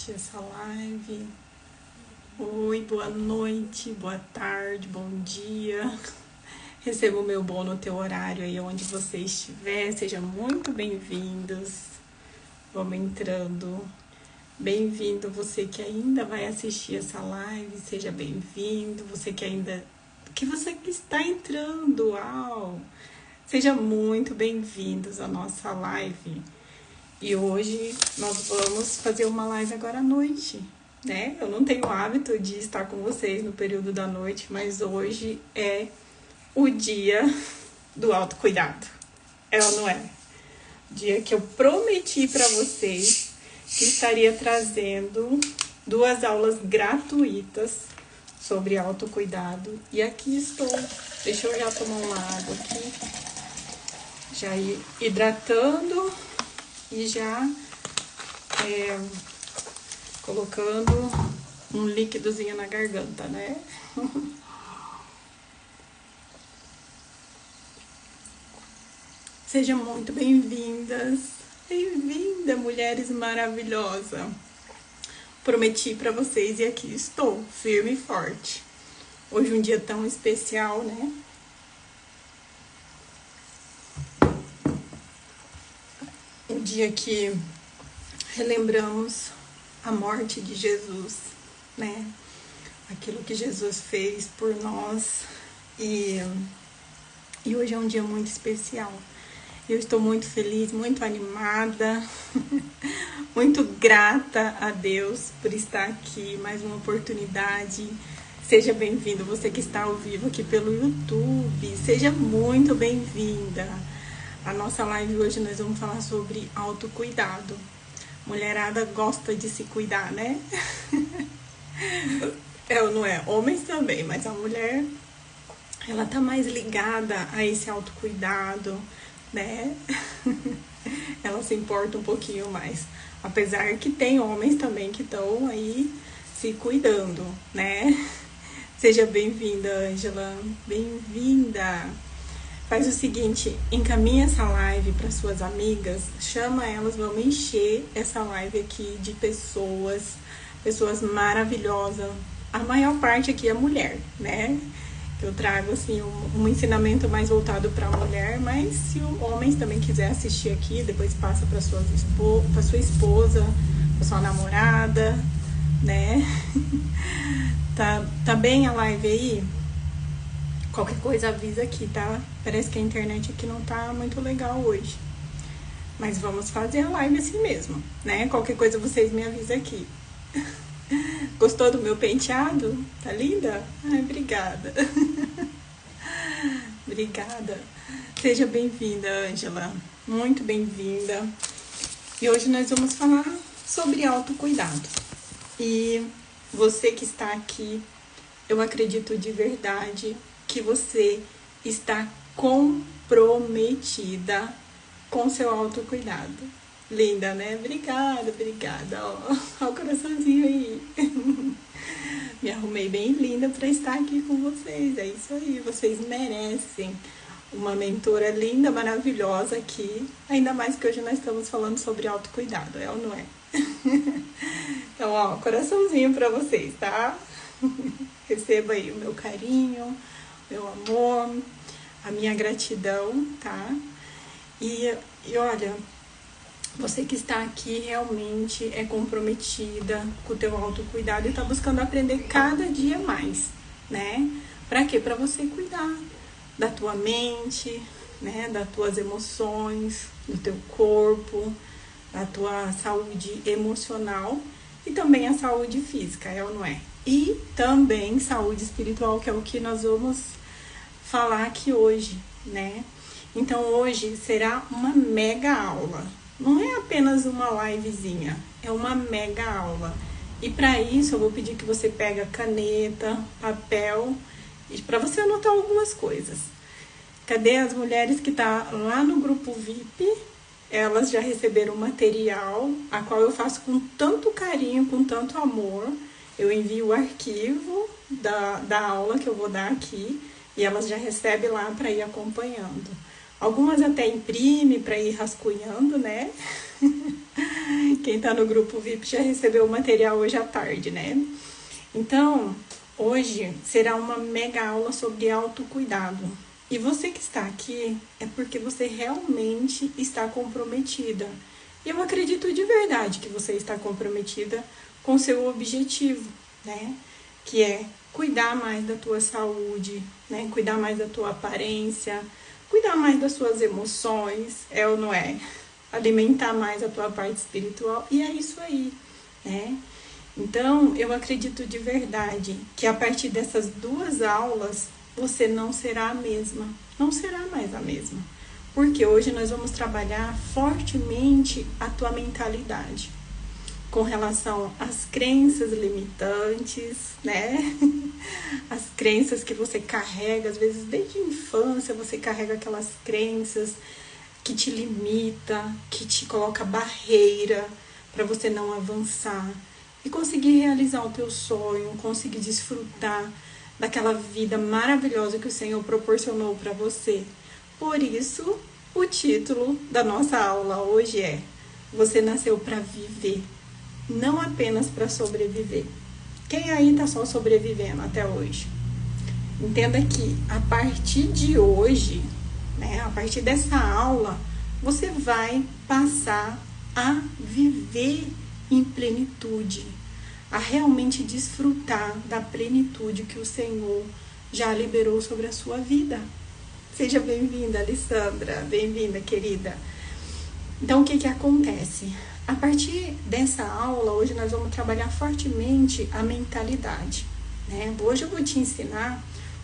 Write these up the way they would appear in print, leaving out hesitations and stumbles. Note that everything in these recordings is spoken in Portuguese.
assistir essa live. Oi, boa noite, boa tarde, bom dia. Receba o meu bom no teu horário aí onde você estiver. Sejam muito bem-vindos. Vamos entrando. Bem-vindo você que ainda vai assistir essa live. Seja bem-vindo. Você que está entrando. Uau! Seja muito bem-vindos à nossa live. E hoje nós vamos fazer uma live agora à noite, né? Eu não tenho o hábito de estar com vocês no período da noite, mas hoje é o dia do autocuidado. É ou não é? Dia que eu prometi para vocês que estaria trazendo 2 aulas gratuitas sobre autocuidado. E aqui estou. Deixa eu já tomar uma água aqui. Já ir hidratando e já colocando um líquidozinho na garganta, né? Sejam muito bem-vindas. Bem-vinda, mulheres maravilhosas. Prometi para vocês e aqui estou, firme e forte. Hoje um dia tão especial, né? Um dia que relembramos a morte de Jesus, né? Aquilo que Jesus fez por nós. E hoje é um dia muito especial. Eu estou muito feliz, muito animada, muito grata a Deus por estar aqui, mais uma oportunidade. Seja bem-vindo, você que está ao vivo aqui pelo YouTube, seja muito bem-vinda. A nossa live hoje nós vamos falar sobre autocuidado. Mulherada gosta de se cuidar, né? É ou não é? Homens também, mas a mulher, ela tá mais ligada a esse autocuidado, né? Ela se importa um pouquinho mais. Apesar que tem homens também que estão aí se cuidando, né? Seja bem-vinda, Ângela. Bem-vinda. Faz o seguinte, encaminha essa live para suas amigas, chama elas, vamos encher essa live aqui de pessoas maravilhosas. A maior parte aqui é mulher, né? Eu trago assim um ensinamento mais voltado para a mulher, mas se os homens também quiser assistir aqui, depois passa para sua esposa, para sua namorada, né? Tá bem a live aí? Qualquer coisa avisa aqui, tá? Parece que a internet aqui não tá muito legal hoje. Mas vamos fazer a live assim mesmo, né? Qualquer coisa vocês me avisam aqui. Gostou do meu penteado? Tá linda? Ai, obrigada. Obrigada. Seja bem-vinda, Ângela. Muito bem-vinda. E hoje nós vamos falar sobre autocuidado. E você que está aqui, eu acredito de verdade que você está comprometida com seu autocuidado. Linda, né? Obrigada, obrigada. Ó, o coraçãozinho aí. Me arrumei bem linda para estar aqui com vocês. É isso aí, vocês merecem uma mentora linda, maravilhosa aqui. Ainda mais que hoje nós estamos falando sobre autocuidado, é ou não é? Então, ó, coraçãozinho para vocês, tá? Receba aí o meu carinho, meu amor, a minha gratidão, tá? E olha, você que está aqui realmente é comprometida com o teu autocuidado e tá buscando aprender cada dia mais, né? Pra quê? Pra você cuidar da tua mente, né? Das tuas emoções, do teu corpo, da tua saúde emocional e também a saúde física, é ou não é? E também saúde espiritual, que é o que nós vamos falar aqui hoje, né? Então hoje será uma mega aula. Não é apenas uma livezinha, é uma mega aula. E para isso eu vou pedir que você pegue caneta, papel, e para você anotar algumas coisas. Cadê as mulheres que tá lá no grupo VIP? Elas já receberam material, a qual eu faço com tanto carinho, com tanto amor. Eu envio o arquivo da aula que eu vou dar aqui e elas já recebem lá para ir acompanhando. Algumas até imprime para ir rascunhando, né? Quem tá no grupo VIP já recebeu o material hoje à tarde, né? Então, hoje será uma mega aula sobre autocuidado. E você que está aqui é porque você realmente está comprometida. E eu acredito de verdade que você está comprometida com seu objetivo, né? Que é cuidar mais da tua saúde, né? Cuidar mais da tua aparência, cuidar mais das suas emoções, é ou não é? Alimentar mais a tua parte espiritual, e é isso aí, né? Então, eu acredito de verdade que a partir dessas 2 aulas, você não será a mesma, não será mais a mesma. Porque hoje nós vamos trabalhar fortemente a tua mentalidade, com relação às crenças limitantes, né? As crenças que você carrega, às vezes desde a infância você carrega aquelas crenças que te limita, que te coloca barreira para você não avançar e conseguir realizar o teu sonho, conseguir desfrutar daquela vida maravilhosa que o Senhor proporcionou para você. Por isso, o título da nossa aula hoje é: Você nasceu para viver, não apenas para sobreviver. Quem aí está só sobrevivendo até hoje? Entenda que a partir de hoje, né, a partir dessa aula, você vai passar a viver em plenitude, a realmente desfrutar da plenitude que o Senhor já liberou sobre a sua vida. Seja bem-vinda, Alessandra, bem-vinda, querida. Então, o que acontece? A partir dessa aula, hoje nós vamos trabalhar fortemente a mentalidade, né? Hoje eu vou te ensinar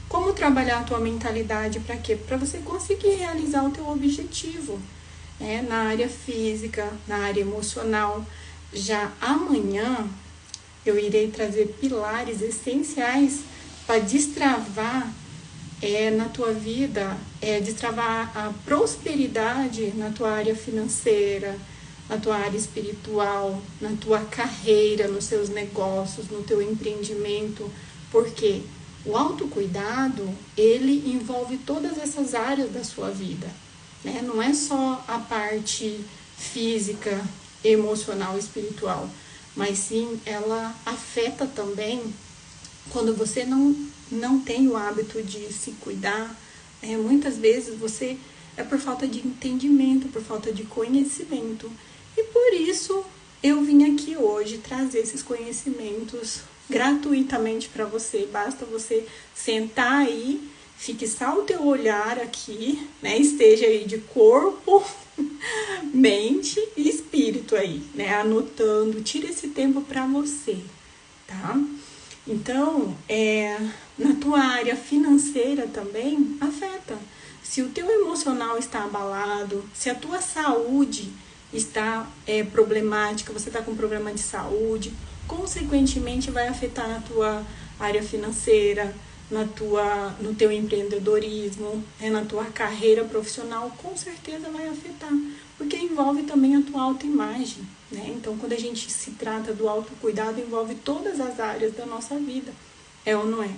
como trabalhar a tua mentalidade, para quê? Para você conseguir realizar o teu objetivo, né? Na área física, na área emocional. Já amanhã eu irei trazer pilares essenciais para destravar na tua vida, destravar a prosperidade na tua área financeira, na tua área espiritual, na tua carreira, nos seus negócios, no teu empreendimento, porque o autocuidado, ele envolve todas essas áreas da sua vida, né? Não é só a parte física, emocional, espiritual, mas sim ela afeta também quando você não tem o hábito de se cuidar. Muitas vezes você é por falta de entendimento, por falta de conhecimento. E por isso eu vim aqui hoje trazer esses conhecimentos gratuitamente para você. Basta você sentar aí, fixar o teu olhar aqui, né? Esteja aí de corpo, mente e espírito aí, né? Anotando, tira esse tempo para você, tá? Então, na tua área financeira também afeta. Se o teu emocional está abalado, se a tua saúde está problemática, você está com problema de saúde, consequentemente vai afetar na tua área financeira, no teu empreendedorismo, na tua carreira profissional, com certeza vai afetar, porque envolve também a tua autoimagem, né? Então, quando a gente se trata do autocuidado, envolve todas as áreas da nossa vida, é ou não é?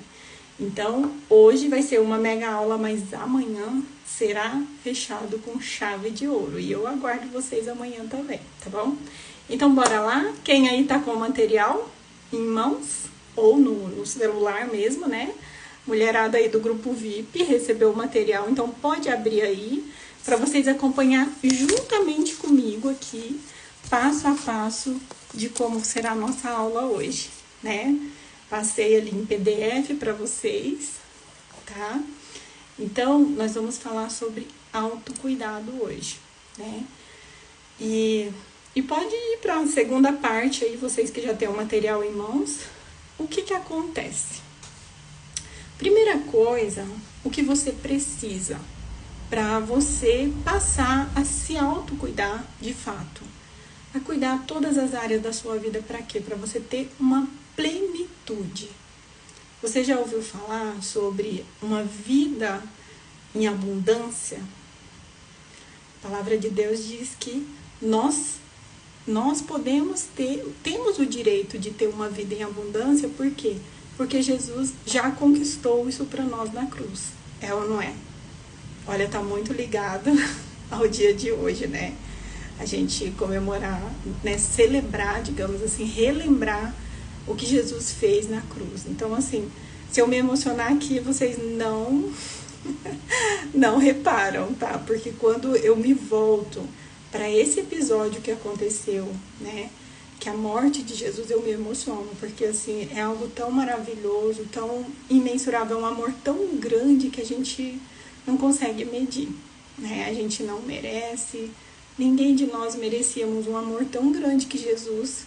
Então, hoje vai ser uma mega aula, mas amanhã será fechado com chave de ouro. E eu aguardo vocês amanhã também, tá bom? Então, bora lá? Quem aí tá com o material em mãos ou no celular mesmo, né? Mulherada aí do grupo VIP recebeu o material, então pode abrir aí para vocês acompanhar juntamente comigo aqui, passo a passo, de como será a nossa aula hoje, né? Passei ali em PDF para vocês, tá? Então, nós vamos falar sobre autocuidado hoje, né? E pode ir para a segunda parte aí, vocês que já têm o material em mãos. O que acontece? Primeira coisa, o que você precisa para você passar a se autocuidar de fato, a cuidar todas as áreas da sua vida, para quê? Para você ter uma plenitude. Você já ouviu falar sobre uma vida em abundância? A palavra de Deus diz que nós temos o direito de ter uma vida em abundância. Por quê? Porque Jesus já conquistou isso para nós na cruz. É ou não é? Olha, tá muito ligado ao dia de hoje, né? a gente comemorar, né, celebrar, digamos assim, relembrar o que Jesus fez na cruz. Então, assim, se eu me emocionar aqui, vocês não reparam, tá? Porque quando eu me volto para esse episódio que aconteceu, né, que a morte de Jesus, eu me emociono, porque assim, é algo tão maravilhoso, tão imensurável, um amor tão grande que a gente não consegue medir, né? A gente não merece, ninguém de nós merecíamos um amor tão grande que Jesus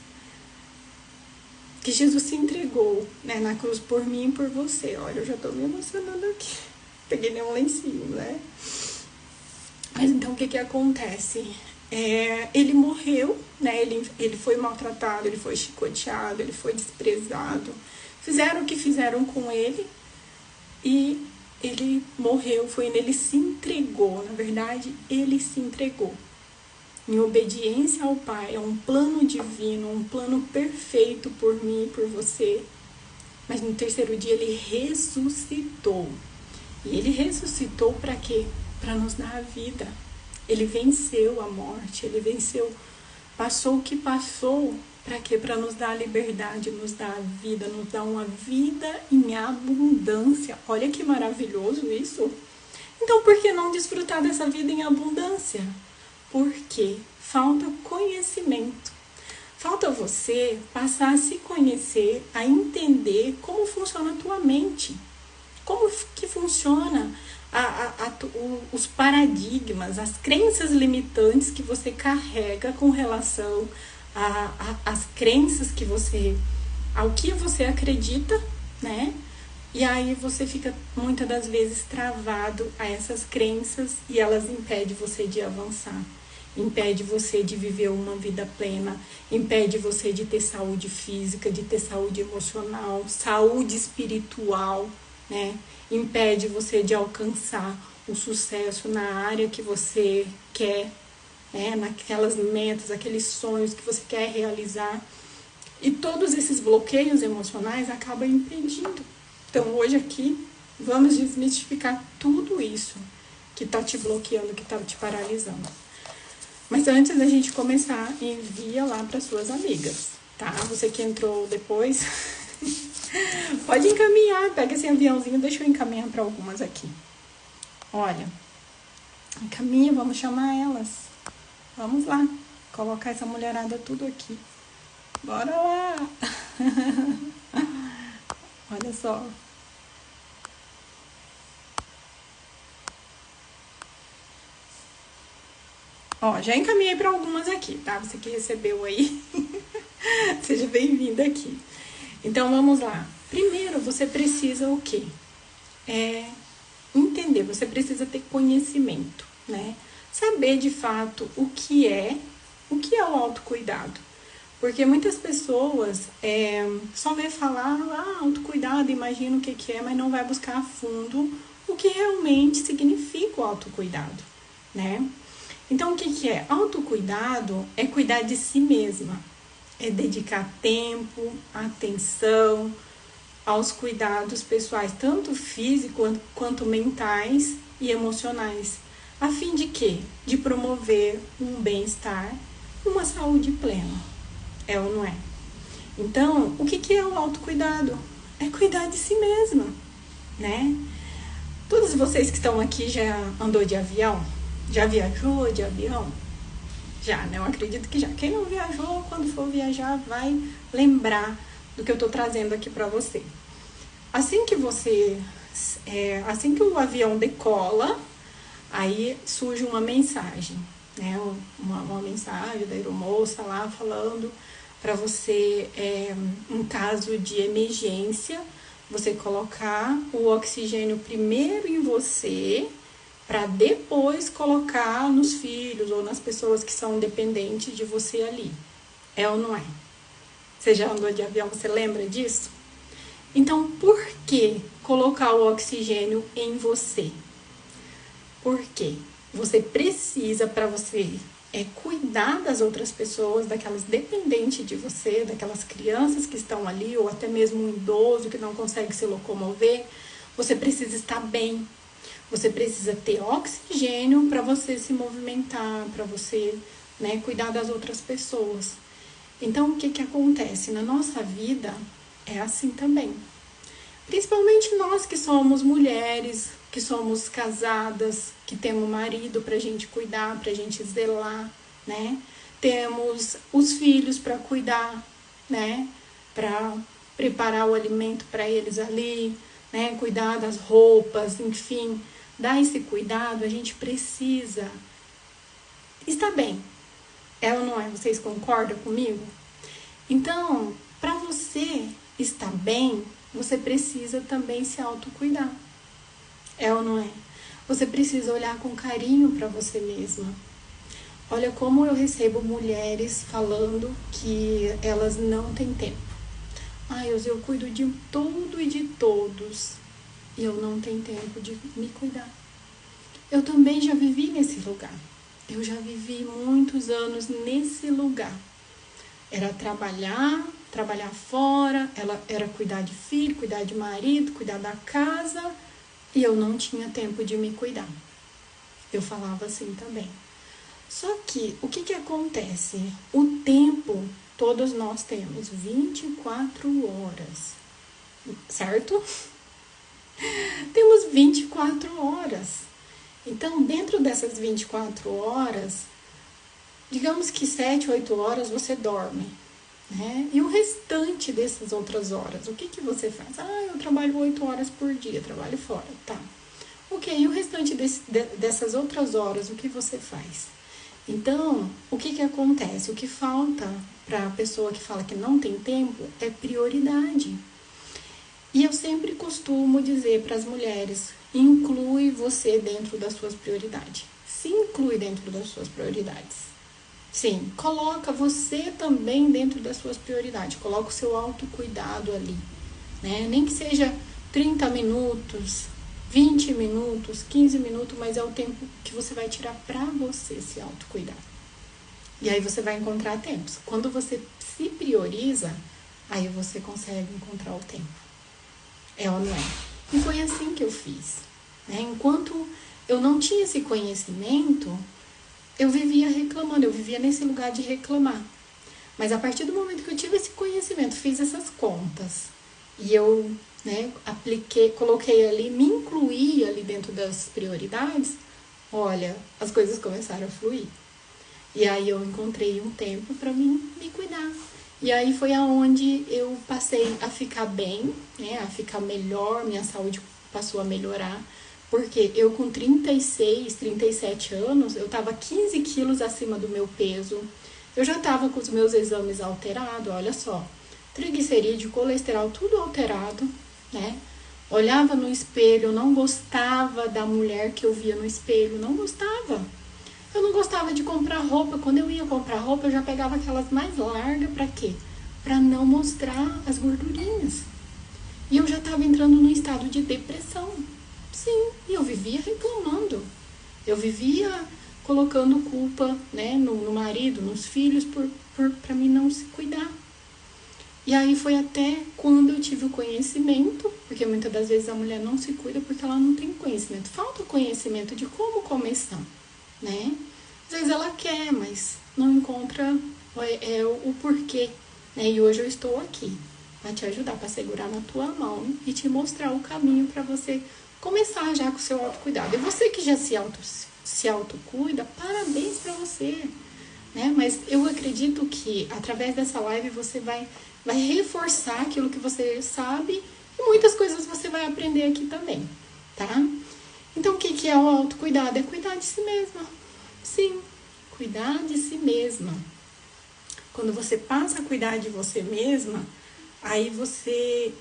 se entregou, né, na cruz por mim e por você. Olha, eu já tô me emocionando aqui. Peguei nem um lencinho, né? Mas então o que acontece? Ele morreu, né? Ele foi maltratado, ele foi chicoteado, ele foi desprezado. Fizeram o que fizeram com ele e ele morreu, ele se entregou. Na verdade, ele se entregou em obediência ao Pai. É um plano divino, um plano perfeito por mim e por você. Mas no terceiro dia ele ressuscitou. E ele ressuscitou para quê? Para nos dar a vida. Ele venceu a morte, ele venceu, passou o que passou, para quê? Para nos dar a liberdade, nos dar a vida, nos dar uma vida em abundância. Olha que maravilhoso isso. Então, por que não desfrutar dessa vida em abundância? Porque falta conhecimento. Falta você passar a se conhecer, a entender como funciona a tua mente. Como que funciona os paradigmas, as crenças limitantes que você carrega com relação às crenças que ao que você acredita, né? E aí você fica muitas das vezes travado a essas crenças e elas impedem você de avançar, impede você de viver uma vida plena, impede você de ter saúde física, de ter saúde emocional, saúde espiritual, né? Impede você de alcançar o sucesso na área que você quer, né? Naquelas metas, aqueles sonhos que você quer realizar. E todos esses bloqueios emocionais acabam impedindo. Então, hoje aqui, vamos desmistificar tudo isso que está te bloqueando, que está te paralisando. Mas antes da gente começar, envia lá para suas amigas, tá? Você que entrou depois, pode encaminhar, pega esse aviãozinho, deixa eu encaminhar para algumas aqui. Olha, encaminha, vamos chamar elas. Vamos lá, colocar essa mulherada tudo aqui. Bora lá! Olha só. Ó, já encaminhei para algumas aqui, tá? Você que recebeu aí, seja bem-vinda aqui. Então, vamos lá. Primeiro, você precisa o quê? Entender, você precisa ter conhecimento, né? Saber, de fato, o que é o autocuidado. Porque muitas pessoas só vê falar, autocuidado, imagina o que é, mas não vai buscar a fundo o que realmente significa o autocuidado, né? Então, o que é? Autocuidado é cuidar de si mesma, é dedicar tempo, atenção aos cuidados pessoais, tanto físicos quanto mentais e emocionais, a fim de quê? De promover um bem-estar, uma saúde plena, é ou não é? Então, o que é o autocuidado? É cuidar de si mesma, né? Todos vocês que estão aqui já andou de avião? Já viajou de avião? Já, né? Eu acredito que já. Quem não viajou, quando for viajar, vai lembrar do que eu tô trazendo aqui para você. Assim que o avião decola, aí surge uma mensagem, né? Uma mensagem da aeromoça lá falando para você, em caso de emergência, você colocar o oxigênio primeiro em você, para depois colocar nos filhos ou nas pessoas que são dependentes de você ali. É ou não é? Você já andou de avião, você lembra disso? Então, por que colocar o oxigênio em você? Por quê? Você precisa, para você cuidar das outras pessoas, daquelas dependentes de você, daquelas crianças que estão ali, ou até mesmo um idoso que não consegue se locomover, você precisa estar bem. Você precisa ter oxigênio para você se movimentar, para você né? Cuidar das outras pessoas. Então, o que que acontece? Na nossa vida é assim também. Principalmente nós que somos mulheres, que somos casadas, que temos marido pra gente cuidar, pra gente zelar, né? Temos os filhos para cuidar, né? Para preparar o alimento para eles ali, né? Cuidar das roupas, enfim, dar esse cuidado, a gente precisa estar bem. É ou não é? Vocês concordam comigo? Então, para você estar bem, você precisa também se autocuidar. É ou não é? Você precisa olhar com carinho para você mesma. Olha como eu recebo mulheres falando que elas não têm tempo. Eu cuido de tudo e de todos e eu não tenho tempo de me cuidar. Eu também já vivi nesse lugar. Eu já vivi muitos anos nesse lugar. Era trabalhar fora, era cuidar de filho, cuidar de marido, cuidar da casa e eu não tinha tempo de me cuidar. Eu falava assim também. Só que, o que acontece? O tempo, todos nós temos 24 horas, certo? Temos 24 horas. Então, dentro dessas 24 horas, digamos que 7, 8 horas você dorme, né? E o restante dessas outras horas, o que você faz? Eu trabalho 8 horas por dia, trabalho fora, tá. Ok, e o restante dessas outras horas, o que você faz? Então, o que acontece? O que falta para a pessoa que fala que não tem tempo é prioridade. E eu sempre costumo dizer para as mulheres, inclui você dentro das suas prioridades. Se inclui dentro das suas prioridades. Sim, coloca você também dentro das suas prioridades. Coloca o seu autocuidado ali, né? Nem que seja 30 minutos, 20 minutos, 15 minutos, mas é o tempo que você vai tirar para você se autocuidar. E aí você vai encontrar tempos. Quando você se prioriza, aí você consegue encontrar o tempo. É ou não é? E foi assim que eu fiz, né? Enquanto eu não tinha esse conhecimento, eu vivia reclamando, eu vivia nesse lugar de reclamar. Mas a partir do momento que eu tive esse conhecimento, fiz essas contas e eu, né, coloquei ali, me incluí ali dentro das prioridades, olha, as coisas começaram a fluir. E aí eu encontrei um tempo para mim me cuidar. E aí foi aonde eu passei a ficar bem, né, a ficar melhor, minha saúde passou a melhorar. Porque eu com 36, 37 anos, eu tava 15 quilos acima do meu peso. Eu já tava com os meus exames alterados, olha só. Triglicerídeo, colesterol, tudo alterado, né? Olhava no espelho, não gostava da mulher que eu via no espelho, não gostava. Eu não gostava de comprar roupa. Quando eu ia comprar roupa, eu já pegava aquelas mais largas, pra quê? Pra não mostrar as gordurinhas. E eu já tava entrando num estado de depressão. Sim, e eu vivia reclamando. Eu vivia colocando culpa, né, no marido, nos filhos, pra mim não se cuidar. E aí foi até quando eu tive o conhecimento, porque muitas das vezes a mulher não se cuida porque ela não tem conhecimento. Falta o conhecimento de como começar, né? Às vezes ela quer, mas não encontra o porquê, né? E hoje eu estou aqui para te ajudar, para segurar na tua mão e te mostrar o caminho para você começar já com o seu autocuidado. E você que já se autocuida, parabéns para você, né? Mas eu acredito que através dessa live você vai reforçar aquilo que você sabe e muitas coisas você vai aprender aqui também, tá? Então, o que é o autocuidado? É cuidar de si mesma. Sim, cuidar de si mesma. Quando você passa a cuidar de você mesma, aí você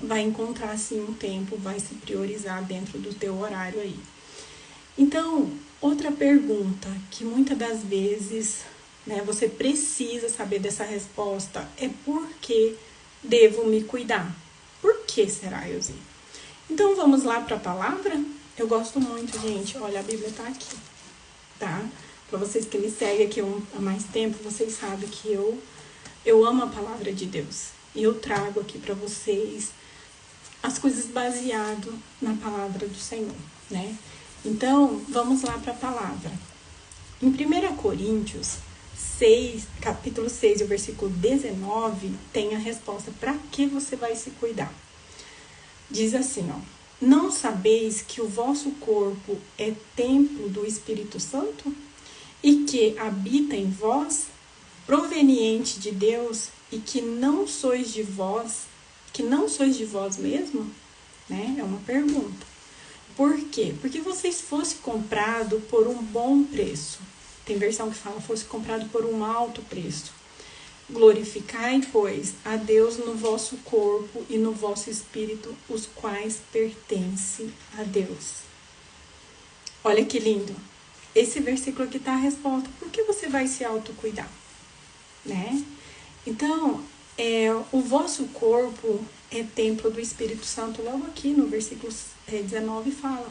vai encontrar assim um tempo, vai se priorizar dentro do teu horário aí. Então, outra pergunta que muitas das vezes, né, você precisa saber dessa resposta é por que devo me cuidar? Por que será, Elzi? Então, vamos lá para a palavra? Eu gosto muito, gente. Olha, a Bíblia tá aqui, tá? Para vocês que me seguem aqui há mais tempo, vocês sabem que eu amo a palavra de Deus. E eu trago aqui para vocês as coisas baseado na palavra do Senhor, né? Então, vamos lá para a palavra. Em 1 Coríntios 6, capítulo 6, o versículo 19, tem a resposta para que você vai se cuidar. Diz assim, ó: não sabeis que o vosso corpo é templo do Espírito Santo e que habita em vós, proveniente de Deus, e que não sois de vós mesmo? Né? É uma pergunta. Por quê? Porque vocês fossem comprado por um bom preço. Tem versão que fala fosse comprado por um alto preço. Glorificai, pois, a Deus no vosso corpo e no vosso espírito, os quais pertencem a Deus. Olha que lindo. Esse versículo aqui está a resposta. Por que você vai se autocuidar? Né? Então, o vosso corpo é templo do Espírito Santo. Logo aqui no versículo 19 fala: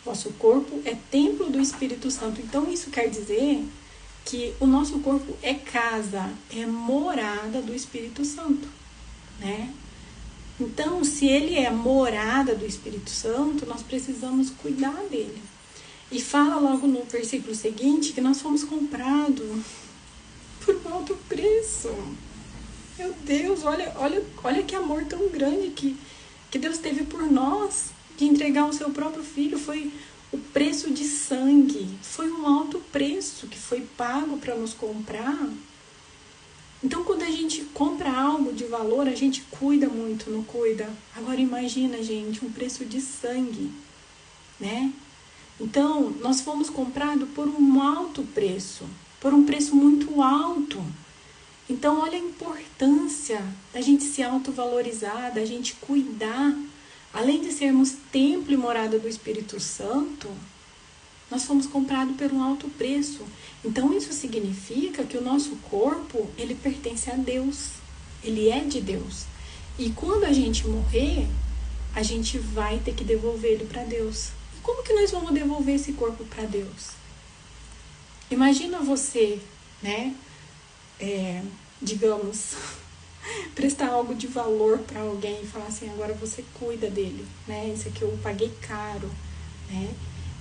vosso corpo é templo do Espírito Santo. Então, isso quer dizer que o nosso corpo é casa, é morada do Espírito Santo, né? Então, se ele é morada do Espírito Santo, nós precisamos cuidar dele. E fala logo no versículo seguinte que nós fomos comprados por um alto preço. Meu Deus, olha que amor tão grande que Deus teve por nós, de entregar o seu próprio filho. Foi o preço de sangue, foi um alto preço que foi pago para nos comprar. Então, quando a gente compra algo de valor, a gente cuida muito, não cuida? Agora imagina, gente, um preço de sangue, né? Então, nós fomos comprados por um alto preço, por um preço muito alto. Então, olha a importância da gente se autovalorizar, da gente cuidar. Além de sermos templo e morada do Espírito Santo, nós fomos comprados por um alto preço. Então, isso significa que o nosso corpo, ele pertence a Deus. Ele é de Deus. E quando a gente morrer, a gente vai ter que devolver ele para Deus. E como que nós vamos devolver esse corpo para Deus? Imagina você, né? Digamos, prestar algo de valor para alguém e falar assim: agora você cuida dele, né? Isso aqui eu paguei caro, né?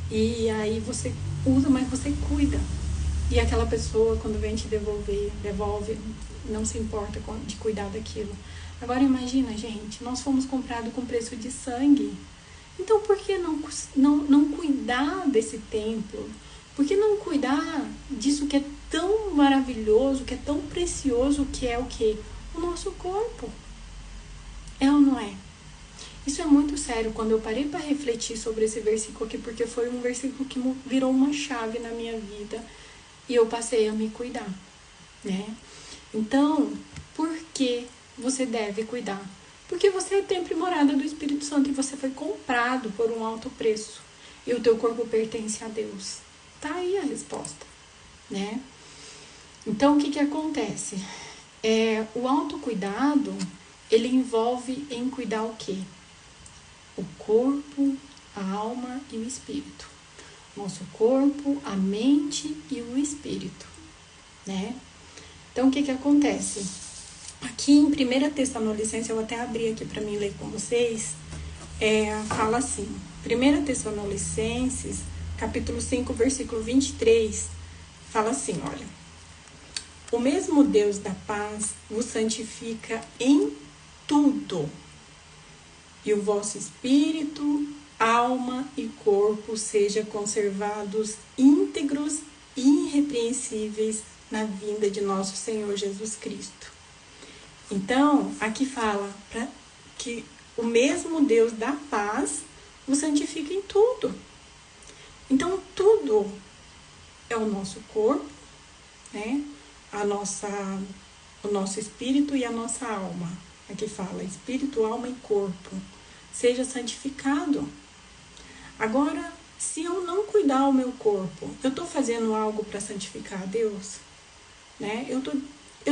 E aí você usa, mas você cuida. E aquela pessoa, quando vem te devolve, não se importa de cuidar daquilo. Agora imagina, gente, nós fomos comprados com preço de sangue. Então por que não cuidar desse templo? Por que não cuidar disso que é tão maravilhoso, que é tão precioso, que é o quê? O nosso corpo. É ou não é? Isso é muito sério. Quando eu parei para refletir sobre esse versículo aqui, porque foi um versículo que virou uma chave na minha vida e eu passei a me cuidar, né? Então, por que você deve cuidar? Porque você é templo e morada do Espírito Santo e você foi comprado por um alto preço e o teu corpo pertence a Deus. Tá aí a resposta, né? Então, o que acontece? O autocuidado, ele envolve em cuidar o quê? O corpo, a alma e o espírito. Nosso corpo, a mente e o espírito, né? Então, o que acontece? Aqui em 1 Tessalonicenses, eu vou até abrir aqui para mim ler com vocês, fala assim, 1 Tessalonicenses, capítulo 5, versículo 23, fala assim, olha: o mesmo Deus da paz vos santifica em tudo, e o vosso espírito, alma e corpo sejam conservados íntegros e irrepreensíveis na vinda de nosso Senhor Jesus Cristo. Então, aqui fala que o mesmo Deus da paz vos santifica em tudo. Então, tudo é o nosso corpo, né? O nosso espírito e a nossa alma. Aqui fala espírito, alma e corpo. Seja santificado. Agora, se eu não cuidar do meu corpo, eu estou fazendo algo para santificar a Deus? Né? Eu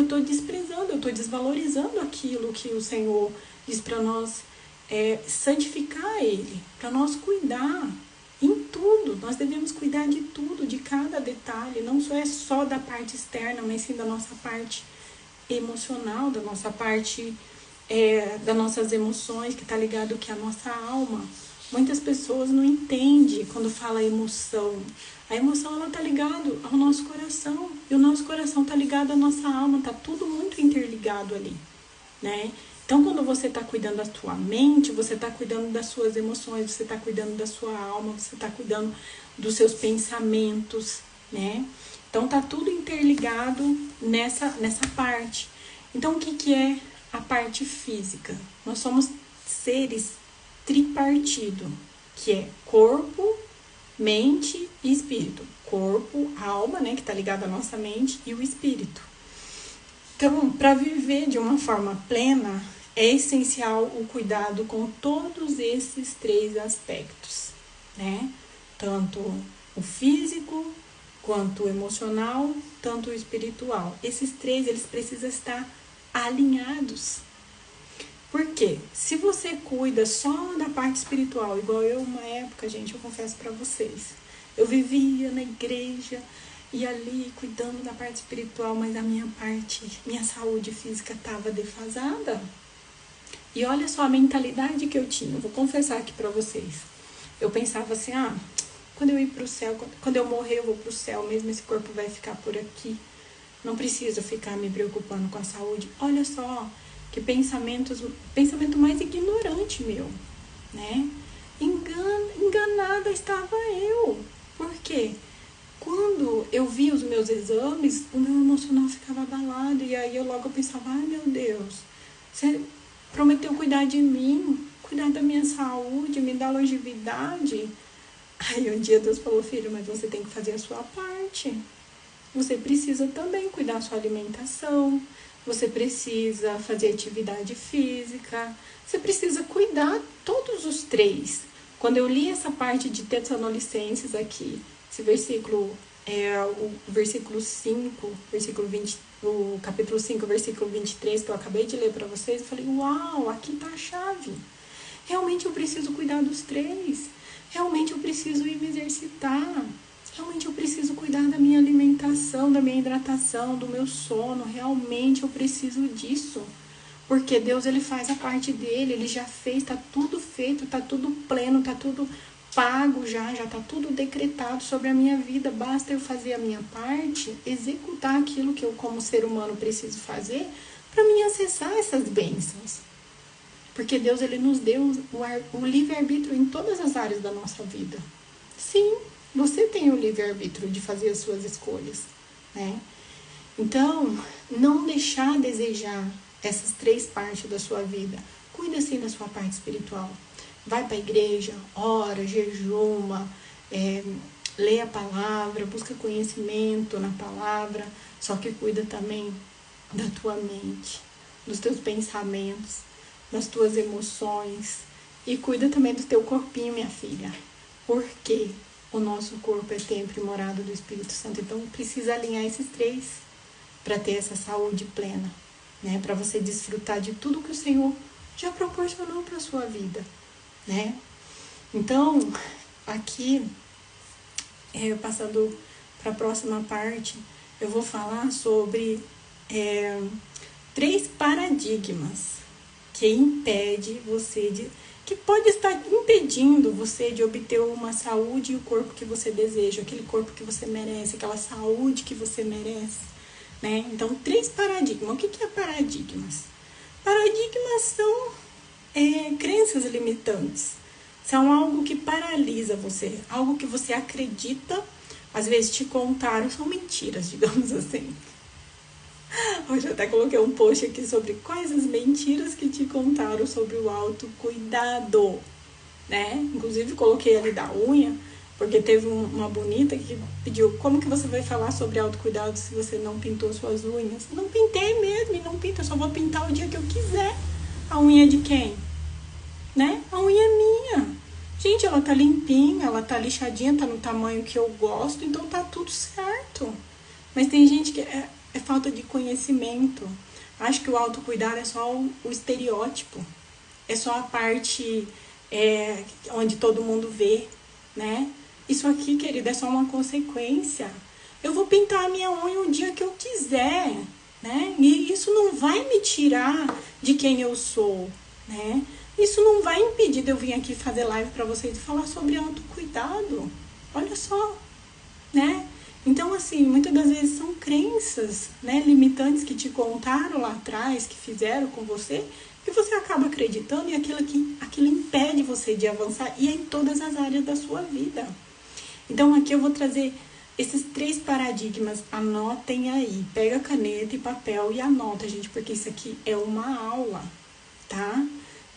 estou desprezando, eu estou desvalorizando aquilo que o Senhor diz para nós santificar Ele, para nós cuidar em tudo. Nós devemos cuidar de tudo, de cada detalhe, não só da parte externa, mas sim da nossa parte emocional, da nossa parte das nossas emoções, que está ligado que a nossa alma, Muitas pessoas não entendem quando fala emoção. A emoção, ela tá ligada ao nosso coração. E o nosso coração tá ligado à nossa alma. Tá tudo muito interligado ali, né? Então, quando você tá cuidando da sua mente, você tá cuidando das suas emoções, você tá cuidando da sua alma, você tá cuidando dos seus pensamentos, né? Então, tá tudo interligado nessa parte. Então, o que é a parte física? Nós somos seres tripartido, que é corpo, mente e espírito. Corpo, alma, né, que tá ligado à nossa mente, e o espírito. Então, para viver de uma forma plena, é essencial o cuidado com todos esses 3 aspectos, né? Tanto o físico, quanto o emocional, tanto o espiritual. Esses 3, eles precisam estar alinhados. Por quê? Se você cuida só da parte espiritual, igual eu, uma época, gente, eu confesso pra vocês, eu vivia na igreja e ali cuidando da parte espiritual, mas a minha saúde física estava defasada. E olha só a mentalidade que eu tinha, eu vou confessar aqui pra vocês. Eu pensava assim, quando eu ir pro céu, quando eu morrer eu vou pro céu, mesmo esse corpo vai ficar por aqui. Não preciso ficar me preocupando com a saúde. Olha só, que pensamento mais ignorante meu, né? Enganada estava eu. Por quê? Quando eu vi os meus exames, o meu emocional ficava abalado. E aí eu logo pensava, meu Deus, você prometeu cuidar de mim, cuidar da minha saúde, me dar longevidade. Aí um dia Deus falou, filho, mas você tem que fazer a sua parte. Você precisa também cuidar da sua alimentação, você precisa fazer atividade física, você precisa cuidar todos os 3. Quando eu li essa parte de Tessalonicenses aqui, esse versículo, o versículo 5, versículo 20, o capítulo 5, versículo 23, que eu acabei de ler para vocês, eu falei, uau, aqui tá a chave. Realmente eu preciso cuidar dos 3. Realmente eu preciso ir me exercitar. Realmente eu preciso cuidar da minha alimentação, da minha hidratação, do meu sono. Realmente eu preciso disso. Porque Deus, ele faz a parte dele, ele já fez, tá tudo feito, tá tudo pleno, tá tudo pago já tá tudo decretado sobre a minha vida. Basta eu fazer a minha parte, executar aquilo que eu como ser humano preciso fazer para mim acessar essas bênçãos. Porque Deus, ele nos deu o livre-arbítrio em todas as áreas da nossa vida. Sim, você tem o livre-arbítrio de fazer as suas escolhas, né? Então, não deixar a desejar essas 3 partes da sua vida. Cuida, assim, da sua parte espiritual. Vai para a igreja, ora, jejuma, lê a palavra, busca conhecimento na palavra, só que cuida também da tua mente, dos teus pensamentos, das tuas emoções, e cuida também do teu corpinho, minha filha, porque o nosso corpo é templo e morada do Espírito Santo. Então precisa alinhar esses 3 para ter essa saúde plena, né? Para você desfrutar de tudo que o Senhor já proporcionou para sua vida, né? Então, aqui, passando para a próxima parte, eu vou falar sobre 3 paradigmas que impede você que pode estar impedindo você de obter uma saúde e o corpo que você deseja, aquele corpo que você merece, aquela saúde que você merece, né? Então, 3 paradigmas. O que é paradigmas? Paradigmas são crenças limitantes. São algo que paralisa você, algo que você acredita, às vezes te contaram, são mentiras, digamos assim. Hoje eu até coloquei um post aqui sobre quais as mentiras que te contaram sobre o autocuidado, né? Inclusive coloquei ali da unha, porque teve uma bonita que pediu, como que você vai falar sobre autocuidado se você não pintou suas unhas? Não pintei mesmo, e não pinto, eu só vou pintar o dia que eu quiser. A unha é de quem? Né? A unha é minha. Gente, ela tá limpinha, ela tá lixadinha, tá no tamanho que eu gosto, então tá tudo certo. Mas tem gente que é falta de conhecimento. Acho que o autocuidado é só o estereótipo. É só a parte onde todo mundo vê, né? Isso aqui, querida, é só uma consequência. Eu vou pintar a minha unha o dia que eu quiser, né? E isso não vai me tirar de quem eu sou, né? Isso não vai impedir de eu vir aqui fazer live para vocês e falar sobre autocuidado. Olha só, né? Então, assim, muitas das vezes são crenças, né, limitantes que te contaram lá atrás, que fizeram com você, que você acaba acreditando e aquilo impede você de avançar e é em todas as áreas da sua vida. Então, aqui eu vou trazer esses 3 paradigmas. Anotem aí, pega caneta e papel e anota, gente, porque isso aqui é uma aula, tá?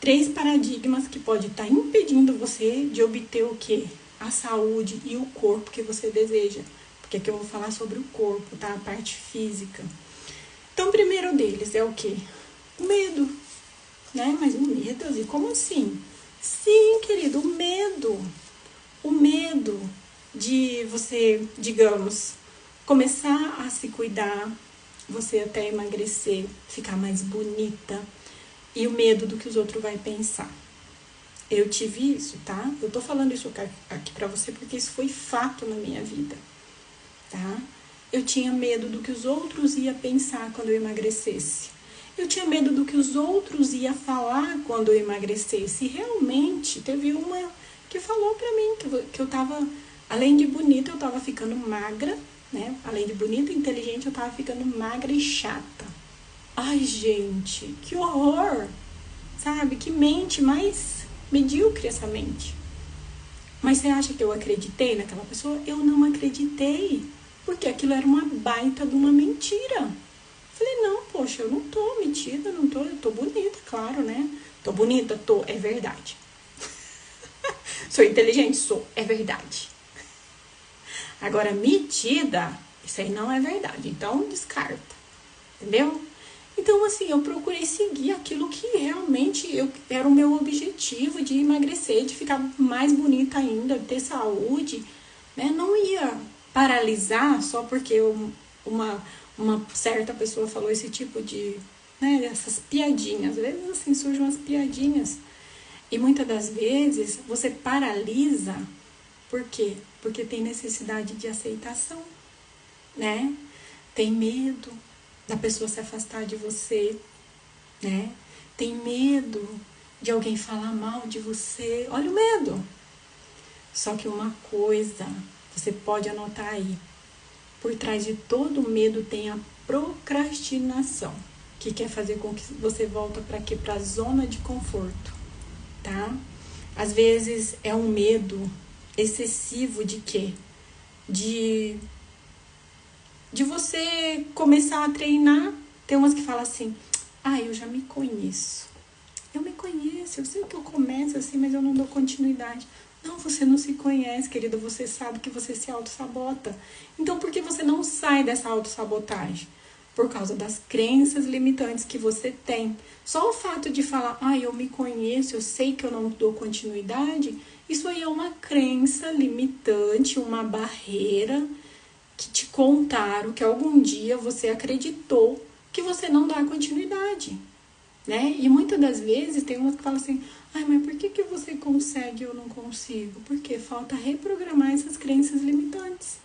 3 paradigmas que pode estar impedindo você de obter o quê? A saúde e o corpo que você deseja. Porque aqui eu vou falar sobre o corpo, tá? A parte física. Então, o primeiro deles é o quê? O medo, né? Mas o medo, e como assim? Sim, querido, o medo. O medo de você, digamos, começar a se cuidar, você até emagrecer, ficar mais bonita, e o medo do que os outros vão pensar. Eu tive isso, tá? Eu tô falando isso aqui pra você porque isso foi fato na minha vida, tá? Eu tinha medo do que os outros iam pensar quando eu emagrecesse. Eu tinha medo do que os outros iam falar quando eu emagrecesse. E realmente, teve uma que falou pra mim que eu tava, além de bonita, eu tava ficando magra, né? Além de bonita e inteligente, eu tava ficando magra e chata. Ai, gente, que horror! Sabe? Que mente mais medíocre essa mente. Mas você acha que eu acreditei naquela pessoa? Eu não acreditei. Porque aquilo era uma baita de uma mentira. Falei, não, poxa, eu não tô metida, não tô, eu tô bonita, claro, né? Tô bonita, tô, é verdade. Sou inteligente, sou, é verdade. Agora, metida, isso aí não é verdade, então descarta, entendeu? Então, assim, eu procurei seguir aquilo que realmente era o meu objetivo de emagrecer, de ficar mais bonita ainda, de ter saúde, né? Não ia paralisar só porque uma certa pessoa falou esse tipo de, né, essas piadinhas. Às vezes, assim, surgem umas piadinhas. E muitas das vezes, você paralisa, por quê? Porque tem necessidade de aceitação, né? Tem medo da pessoa se afastar de você, né? Tem medo de alguém falar mal de você. Olha o medo. Só que uma coisa, você pode anotar aí. Por trás de todo medo tem a procrastinação, que quer fazer com que você volte para quê? Para a zona de conforto, tá? Às vezes é um medo excessivo de quê? De você começar a treinar. Tem umas que falam assim, eu já me conheço. Eu me conheço, eu sei que eu começo assim, mas eu não dou continuidade. Não, você não se conhece, querida, você sabe que você se auto-sabota. Então, por que você não sai dessa auto-sabotagem? Por causa das crenças limitantes que você tem. Só o fato de falar, eu me conheço, eu sei que eu não dou continuidade, isso aí é uma crença limitante, uma barreira que te contaram que algum dia você acreditou que você não dá continuidade, né? E muitas das vezes tem umas que falam assim, mas por que você consegue e eu não consigo? Porque falta reprogramar essas crenças limitantes.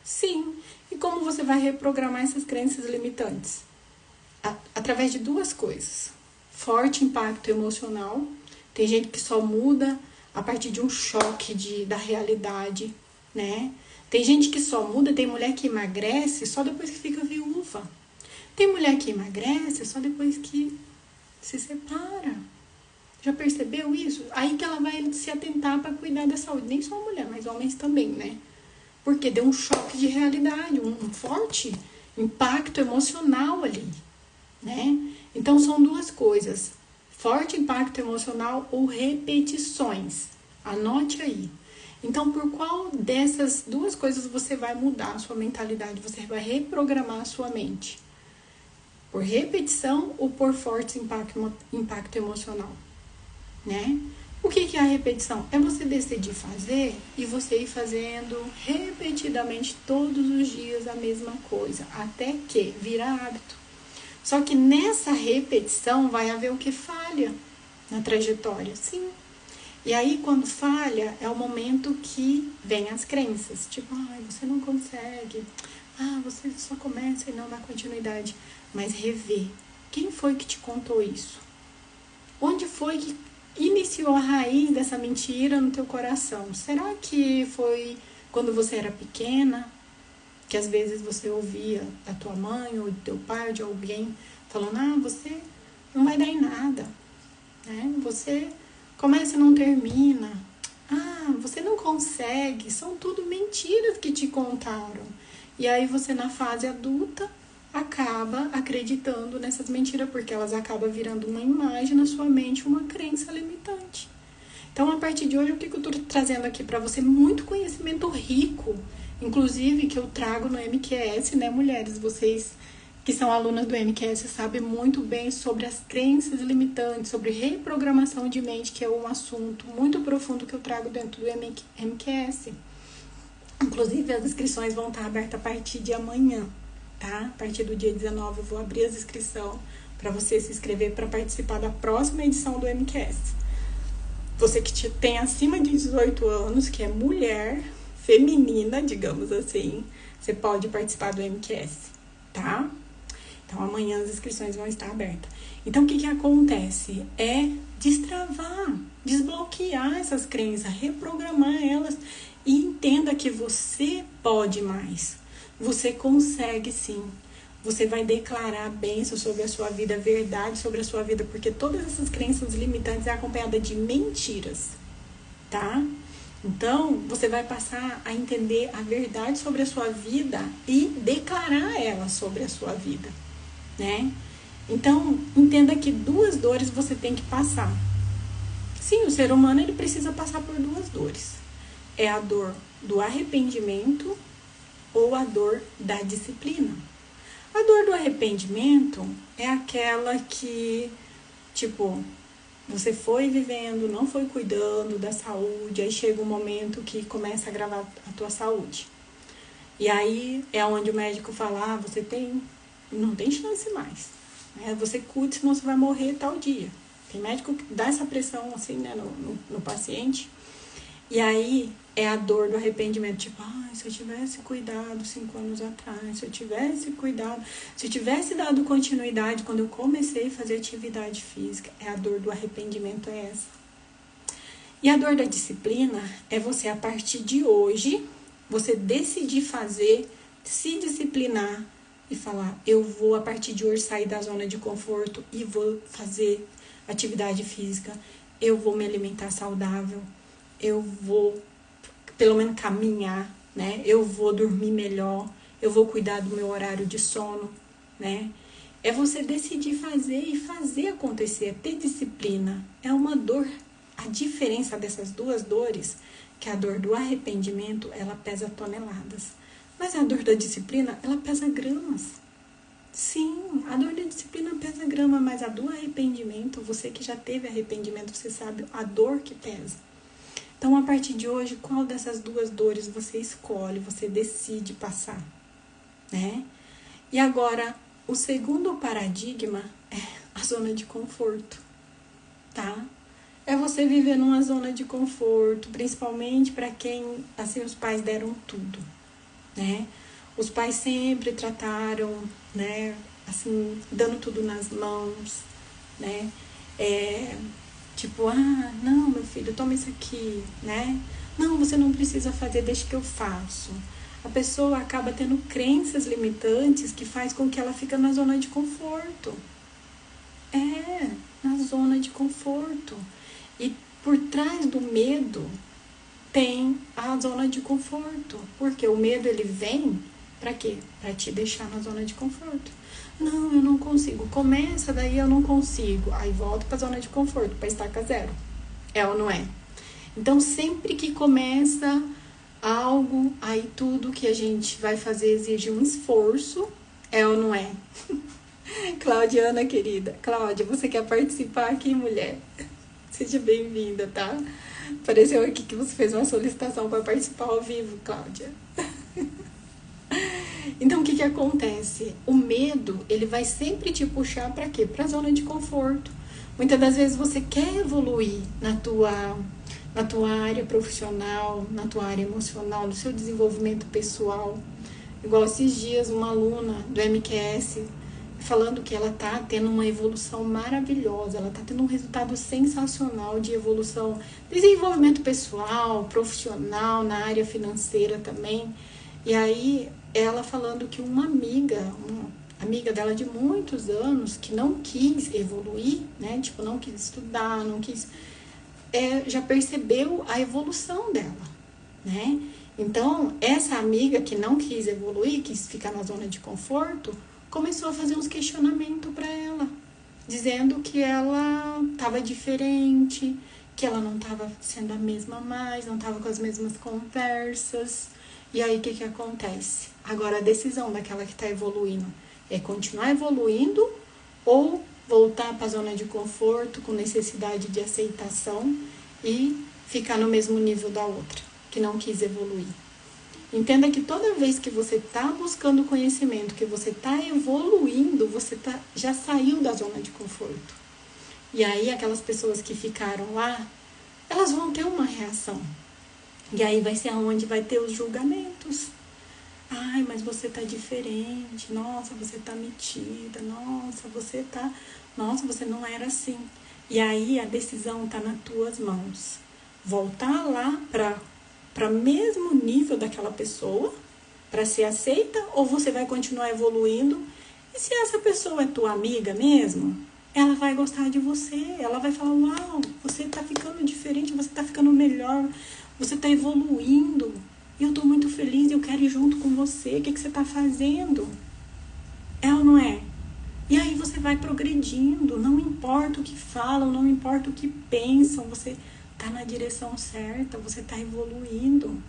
Sim. E como você vai reprogramar essas crenças limitantes? Através de 2 coisas. Forte impacto emocional. Tem gente que só muda a partir de um choque da realidade, né? Tem gente que só muda, tem mulher que emagrece só depois que fica viúva. Tem mulher que emagrece só depois que se separa. Já percebeu isso? Aí que ela vai se atentar para cuidar da saúde. Nem só a mulher, mas homens também, né? Porque deu um choque de realidade, um forte impacto emocional ali, né? Então são 2 coisas. Forte impacto emocional ou repetições. Anote aí. Então, por qual dessas 2 coisas você vai mudar a sua mentalidade? Você vai reprogramar a sua mente? Por repetição ou por forte impacto emocional? Né? O que é a repetição? É você decidir fazer e você ir fazendo repetidamente todos os dias a mesma coisa, até que vira hábito. Só que nessa repetição vai haver o que falha na trajetória, sim. E aí, quando falha, é o momento que vem as crenças. Tipo, você não consegue. Você só começa e não dá continuidade. Mas rever. Quem foi que te contou isso? Onde foi que iniciou a raiz dessa mentira no teu coração? Será que foi quando você era pequena, que às vezes você ouvia da tua mãe ou do teu pai ou de alguém falando, você não vai dar em nada, né? Você começa e não termina. Você não consegue. São tudo mentiras que te contaram. E aí você, na fase adulta, acaba acreditando nessas mentiras, porque elas acabam virando uma imagem na sua mente, uma crença limitante. Então, a partir de hoje, o que eu estou trazendo aqui para você? Muito conhecimento rico, inclusive que eu trago no MQS, né, mulheres? Vocês que são alunas do MQS sabem muito bem sobre as crenças limitantes, sobre reprogramação de mente, que é um assunto muito profundo que eu trago dentro do MQS. Inclusive, as inscrições vão estar abertas a partir de amanhã, tá? A partir do dia 19 eu vou abrir as inscrições para você se inscrever para participar da próxima edição do MQS. Você que tem acima de 18 anos, que é mulher, feminina, digamos assim, você pode participar do MQS, tá? Então, amanhã as inscrições vão estar abertas. Então, o que acontece? É destravar, desbloquear essas crenças, reprogramar elas e entenda que você pode mais. Você consegue sim. Você vai declarar bênção sobre a sua vida, verdade sobre a sua vida, porque todas essas crenças limitantes é acompanhada de mentiras, tá? Então, você vai passar a entender a verdade sobre a sua vida e declarar ela sobre a sua vida, né? Então, entenda que 2 dores você tem que passar. Sim, o ser humano ele precisa passar por 2 dores. É a dor do arrependimento ou a dor da disciplina. A dor do arrependimento é aquela que, tipo, você foi vivendo, não foi cuidando da saúde, aí chega um momento que começa a agravar a tua saúde. E aí é onde o médico fala, você não tem chance mais. Né? Você cuide, senão você vai morrer tal dia. Tem médico que dá essa pressão assim, né, no paciente. E aí é a dor do arrependimento, tipo, se eu tivesse cuidado 5 anos atrás, se eu tivesse cuidado, se eu tivesse dado continuidade quando eu comecei a fazer atividade física, é a dor do arrependimento, é essa. E a dor da disciplina é você, a partir de hoje, você decidir fazer, se disciplinar e falar, eu vou, a partir de hoje, sair da zona de conforto e vou fazer atividade física, eu vou me alimentar saudável, eu vou, pelo menos, caminhar, né? Eu vou dormir melhor, eu vou cuidar do meu horário de sono, né? É você decidir fazer e fazer acontecer, ter disciplina. É uma dor. A diferença dessas 2 dores, que a dor do arrependimento, ela pesa toneladas. Mas a dor da disciplina, ela pesa gramas. Sim, a dor da disciplina pesa grama, mas a do arrependimento, você que já teve arrependimento, você sabe a dor que pesa. Então, a partir de hoje, qual dessas 2 dores você escolhe, você decide passar, né? E agora, o segundo paradigma é a zona de conforto, tá? É você viver numa zona de conforto, principalmente para quem, assim, os pais deram tudo, né? Os pais sempre trataram, né, assim, dando tudo nas mãos, né? Tipo, não, meu filho, toma isso aqui, né? Não, você não precisa fazer, deixa que eu faço. A pessoa acaba tendo crenças limitantes que faz com que ela fique na zona de conforto. Na zona de conforto. E por trás do medo tem a zona de conforto. Porque o medo, ele vem para quê? Para te deixar na zona de conforto. Não, eu não consigo. Começa, daí eu não consigo. Aí volta para a zona de conforto, para estaca zero. É ou não é? Então, sempre que começa algo, aí tudo que a gente vai fazer exige um esforço. É ou não é? Claudiana, querida. Cláudia, você quer participar aqui, mulher? Seja bem-vinda, tá? Apareceu aqui que você fez uma solicitação para participar ao vivo, Cláudia. Então, o que acontece? O medo, ele vai sempre te puxar para quê? Para a zona de conforto. Muitas das vezes você quer evoluir na tua área profissional, na tua área emocional, no seu desenvolvimento pessoal. Igual esses dias, uma aluna do MQS falando que ela tá tendo uma evolução maravilhosa, ela tá tendo um resultado sensacional de evolução, desenvolvimento pessoal, profissional, na área financeira também. E aí, ela falando que uma amiga dela de muitos anos, que não quis evoluir, né? Tipo, não quis estudar, não quis... já percebeu a evolução dela, né? Então, essa amiga que não quis evoluir, quis ficar na zona de conforto, começou a fazer uns questionamentos para ela, dizendo que ela estava diferente, que ela não estava sendo a mesma mais, não estava com as mesmas conversas. E aí, o que acontece? Agora, a decisão daquela que está evoluindo é continuar evoluindo ou voltar para a zona de conforto com necessidade de aceitação e ficar no mesmo nível da outra, que não quis evoluir. Entenda que toda vez que você está buscando conhecimento, que você está evoluindo, você já saiu da zona de conforto. E aí, aquelas pessoas que ficaram lá, elas vão ter uma reação. E aí vai ser onde vai ter os julgamentos. Ai, mas você tá diferente. Nossa, você tá metida. Nossa, você não era assim. E aí a decisão tá nas tuas mãos. Voltar lá para mesmo nível daquela pessoa, para ser aceita, ou você vai continuar evoluindo. E se essa pessoa é tua amiga mesmo, ela vai gostar de você. Ela vai falar, uau, você tá ficando diferente, você tá ficando melhor, você tá evoluindo. E eu tô muito feliz, eu quero ir junto com você. O que você tá fazendo? É ou não é? E aí você vai progredindo. Não importa o que falam, não importa o que pensam. Você tá na direção certa, você tá evoluindo.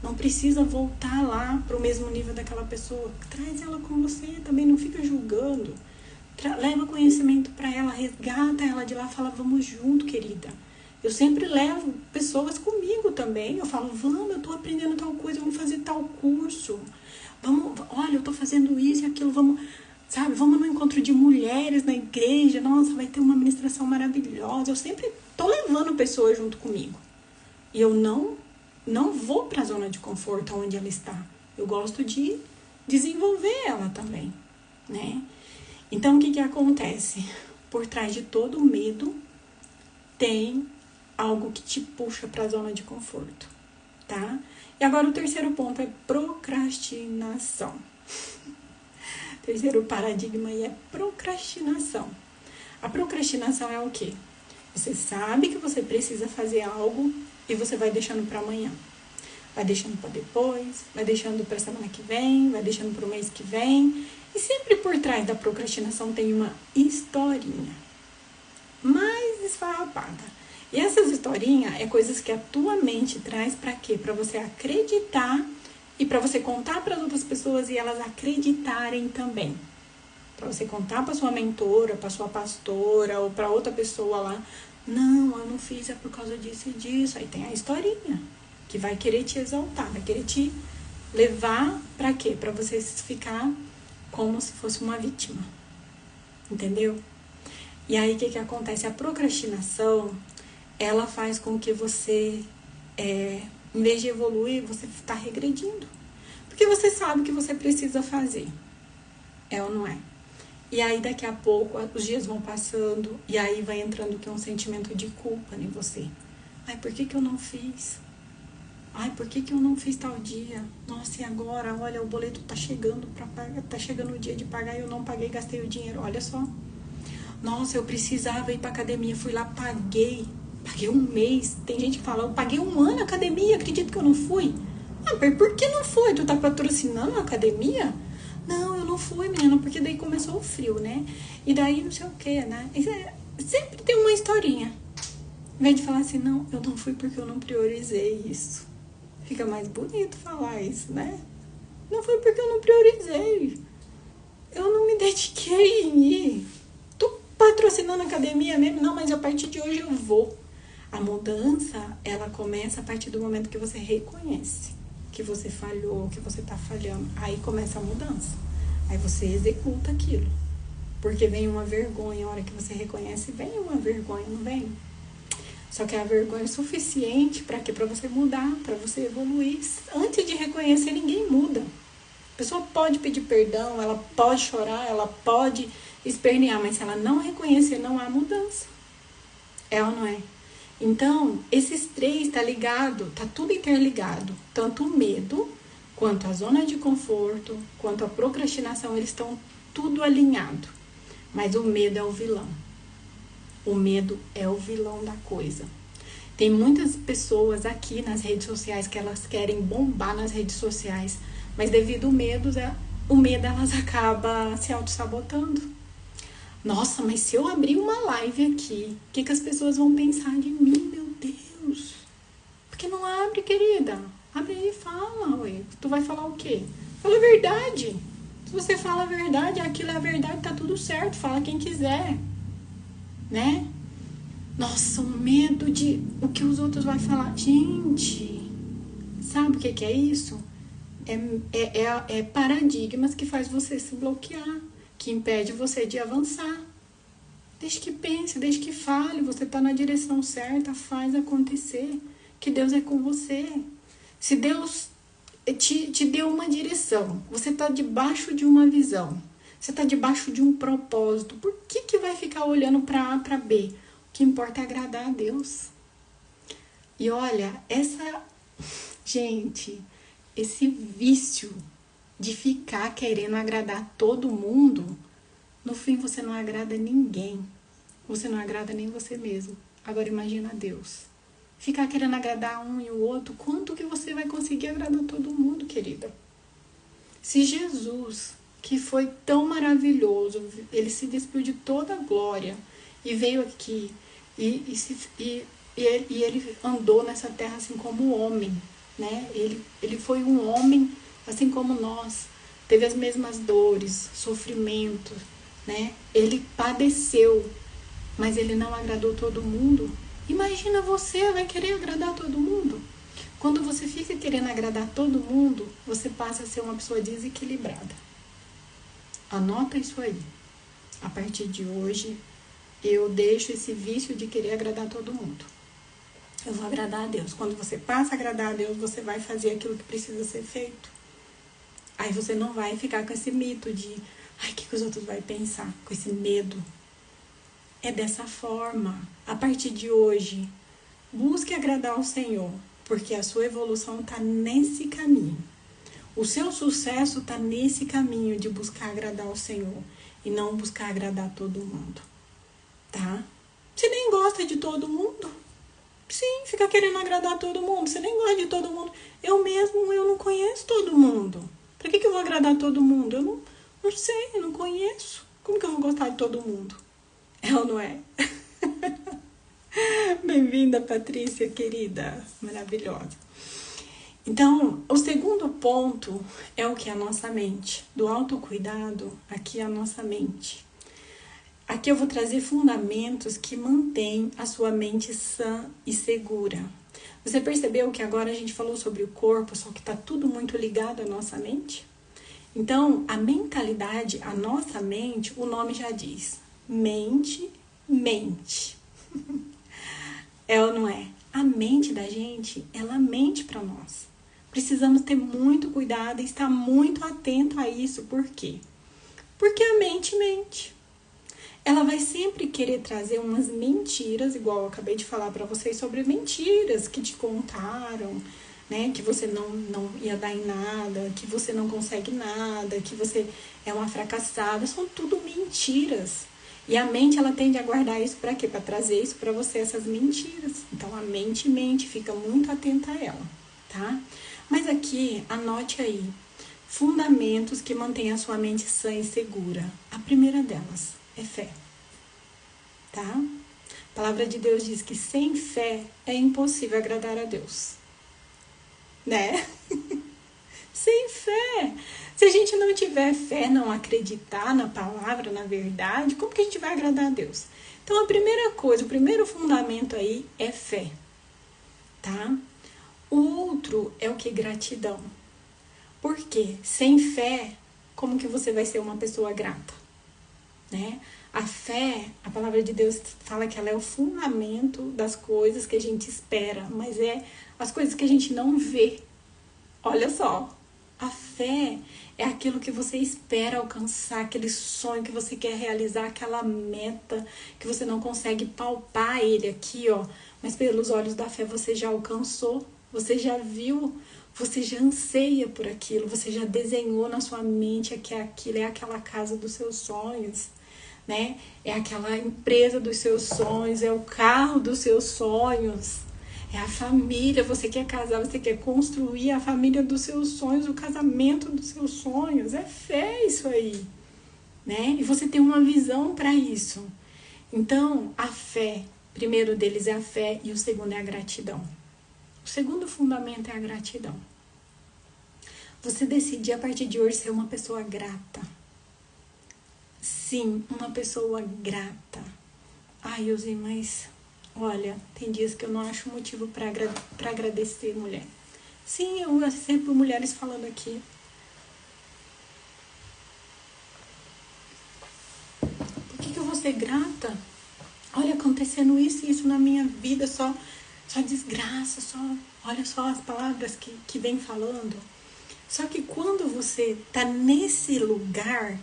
Não precisa voltar lá pro mesmo nível daquela pessoa. Traz ela com você, também não fica julgando. Leva conhecimento para ela, resgata ela de lá, fala, vamos junto, querida. Eu sempre levo pessoas comigo também. Eu falo, vamos, eu tô aprendendo tal coisa, vamos fazer tal curso. Vamos, olha, eu tô fazendo isso e aquilo, vamos, sabe? Vamos no encontro de mulheres na igreja. Nossa, vai ter uma ministração maravilhosa. Eu sempre tô levando pessoas junto comigo. E eu não vou pra zona de conforto onde ela está. Eu gosto de desenvolver ela também, né? Então, o que acontece? Por trás de todo medo, tem algo que te puxa para a zona de conforto, tá? E agora o terceiro ponto é procrastinação. O terceiro paradigma aí é procrastinação. A procrastinação é o quê? Você sabe que você precisa fazer algo e você vai deixando para amanhã. Vai deixando para depois, vai deixando para semana que vem, vai deixando para o mês que vem. E sempre por trás da procrastinação tem uma historinha mais esfarrapada. E essas historinhas é coisas que a tua mente traz para quê? Para você acreditar e para você contar para as outras pessoas e elas acreditarem também. Para você contar para sua mentora, para sua pastora ou para outra pessoa lá. Não, eu não fiz, é por causa disso e disso. Aí tem a historinha que vai querer te exaltar, vai querer te levar para quê? Para você ficar como se fosse uma vítima. Entendeu? E aí, o que acontece? A procrastinação, ela faz com que você, em vez de evoluir, você está regredindo. Porque você sabe o que você precisa fazer. É ou não é? E aí, daqui a pouco, os dias vão passando, e aí vai entrando um sentimento de culpa em você. Ai, por que eu não fiz? Ai, por que eu não fiz tal dia? Nossa, e agora? Olha, o boleto tá chegando para pagar, tá chegando o dia de pagar e eu não paguei, gastei o dinheiro. Olha só. Nossa, eu precisava ir pra academia, fui lá, paguei um mês. Tem gente que fala, eu paguei um ano na academia, acredito que eu não fui. Ah, mas por que não foi? Tu tá patrocinando a academia? Não, eu não fui, menina, porque daí começou o frio, né? E daí não sei o que, né? Sempre tem uma historinha. Em vez de falar assim, não, eu não fui porque eu não priorizei isso. Fica mais bonito falar isso, né? Não foi porque eu não priorizei. Eu não me dediquei em ir. Patrocinando a academia mesmo? Não, mas a partir de hoje eu vou. A mudança, ela começa a partir do momento que você reconhece que você falhou, que você tá falhando. Aí começa a mudança. Aí você executa aquilo. Porque vem uma vergonha, a hora que você reconhece, vem uma vergonha, não vem? Só que a vergonha é suficiente para quê? Para você mudar, para você evoluir. Antes de reconhecer, ninguém muda. A pessoa pode pedir perdão, ela pode chorar, ela pode espernear, mas se ela não reconhecer, não há mudança. É ou não é? Então, esses três tá ligado, tá tudo interligado. Tanto o medo, quanto a zona de conforto, quanto a procrastinação, eles estão tudo alinhado. Mas o medo é o vilão. O medo é o vilão da coisa. Tem muitas pessoas aqui nas redes sociais que elas querem bombar nas redes sociais, mas devido ao medo elas acabam se auto-sabotando. Nossa, mas se eu abrir uma live aqui, o que as pessoas vão pensar de mim, meu Deus? Porque não abre, querida. Abre aí e fala, ué. Tu vai falar o quê? Fala a verdade. Se você fala a verdade, aquilo é a verdade, tá tudo certo. Fala quem quiser, né? Nossa, o medo de o que os outros vão falar. Gente, sabe o que é isso? É paradigmas que faz você se bloquear, que impede você de avançar. Desde que pense, desde que fale, você está na direção certa, faz acontecer, que Deus é com você. Se Deus te deu uma direção, você está debaixo de uma visão, você está debaixo de um propósito, por que vai ficar olhando para A, para B? O que importa é agradar a Deus. E olha, gente, esse vício de ficar querendo agradar todo mundo, no fim você não agrada ninguém. Você não agrada nem você mesmo. Agora imagina Deus. Ficar querendo agradar um e o outro, quanto que você vai conseguir agradar todo mundo, querida? Se Jesus, que foi tão maravilhoso, ele se despiu de toda a glória e veio aqui e ele andou nessa terra assim como homem, né? Ele foi um homem assim como nós, teve as mesmas dores, sofrimentos, né? Ele padeceu, mas ele não agradou todo mundo. Imagina você, vai querer agradar todo mundo? Quando você fica querendo agradar todo mundo, você passa a ser uma pessoa desequilibrada. Anota isso aí. A partir de hoje, eu deixo esse vício de querer agradar todo mundo. Eu vou agradar a Deus. Quando você passa a agradar a Deus, você vai fazer aquilo que precisa ser feito. Aí você não vai ficar com esse mito de, ai, o que os outros vão pensar? Com esse medo. É dessa forma. A partir de hoje, busque agradar ao Senhor, porque a sua evolução está nesse caminho. O seu sucesso está nesse caminho de buscar agradar ao Senhor e não buscar agradar todo mundo. Tá? Você nem gosta de todo mundo. Sim, fica querendo agradar todo mundo. Você nem gosta de todo mundo. Eu não conheço todo mundo. Pra que eu vou agradar todo mundo? Eu não sei, eu não conheço. Como que eu vou gostar de todo mundo? É ou não é? Bem-vinda, Patrícia, querida. Maravilhosa. Então, o segundo ponto é o que? A nossa mente. Do autocuidado, aqui é a nossa mente. Aqui eu vou trazer fundamentos que mantêm a sua mente sã e segura. Você percebeu que agora a gente falou sobre o corpo, só que está tudo muito ligado à nossa mente? Então, a mentalidade, a nossa mente, o nome já diz. Mente. É ou não é? A mente da gente, ela mente para nós. Precisamos ter muito cuidado e estar muito atento a isso. Por quê? Porque a mente mente. Ela vai sempre querer trazer umas mentiras, igual eu acabei de falar para vocês sobre mentiras que te contaram, né? Que você não ia dar em nada, que você não consegue nada, que você é uma fracassada. São tudo mentiras. E a mente, ela tende a guardar isso para quê? Para trazer isso para você, essas mentiras. Então, a mente mente, fica muito atenta a ela, tá? Mas aqui, anote aí, fundamentos que mantêm a sua mente sã e segura. A primeira delas é fé, tá? A palavra de Deus diz que sem fé é impossível agradar a Deus, né? Sem fé. Se a gente não tiver fé, não acreditar na palavra, na verdade, como que a gente vai agradar a Deus? Então, a primeira coisa, o primeiro fundamento aí é fé, tá? O outro é o que? Gratidão. Por quê? Sem fé, como que você vai ser uma pessoa grata? Né? A fé, a palavra de Deus fala que ela é o fundamento das coisas que a gente espera, mas é as coisas que a gente não vê. Olha só, A fé é aquilo que você espera alcançar, aquele sonho que você quer realizar, aquela meta que você não consegue palpar ele aqui, ó. Mas pelos olhos da fé você já alcançou, você já viu, você já anseia por aquilo, você já desenhou na sua mente que aquilo é aquela casa dos seus sonhos, né? É aquela empresa dos seus sonhos, é o carro dos seus sonhos. É a família, você quer casar, você quer construir a família dos seus sonhos, o casamento dos seus sonhos. É fé isso aí, né? E você tem uma visão para isso. Então, a fé, primeiro deles é a fé e o segundo é a gratidão. O segundo fundamento é a gratidão. Você decidir a partir de hoje ser uma pessoa grata. Sim, uma pessoa grata. Ai, Euzinho, mas... olha, tem dias que eu não acho motivo para agradecer, mulher. Sim, eu sempre mulheres falando aqui. Por que eu vou ser grata? Olha, acontecendo isso e isso na minha vida, só desgraça, olha só as palavras que vem falando. Só que quando você tá nesse lugar,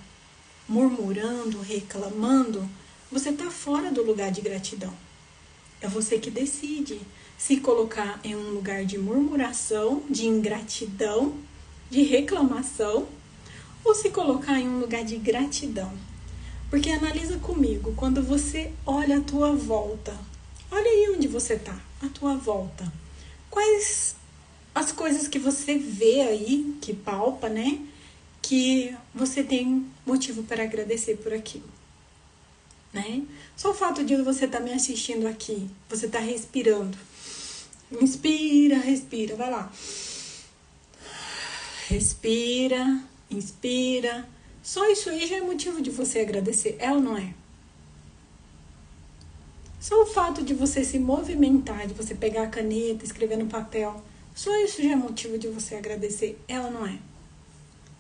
murmurando, reclamando, você tá fora do lugar de gratidão. É você que decide se colocar em um lugar de murmuração, de ingratidão, de reclamação, ou se colocar em um lugar de gratidão. Porque analisa comigo, quando você olha a tua volta, olha aí onde você está, a tua volta. Quais as coisas que você vê aí, que palpa, né? Que você tem motivo para agradecer por aquilo. Né? Só o fato de você estar me assistindo aqui, você estar respirando. Inspira, respira, vai lá. Respira, inspira. Só isso aí já é motivo de você agradecer, é ou não é? Só o fato de você se movimentar, de você pegar a caneta, escrever no papel, só isso já é motivo de você agradecer, é ou não é?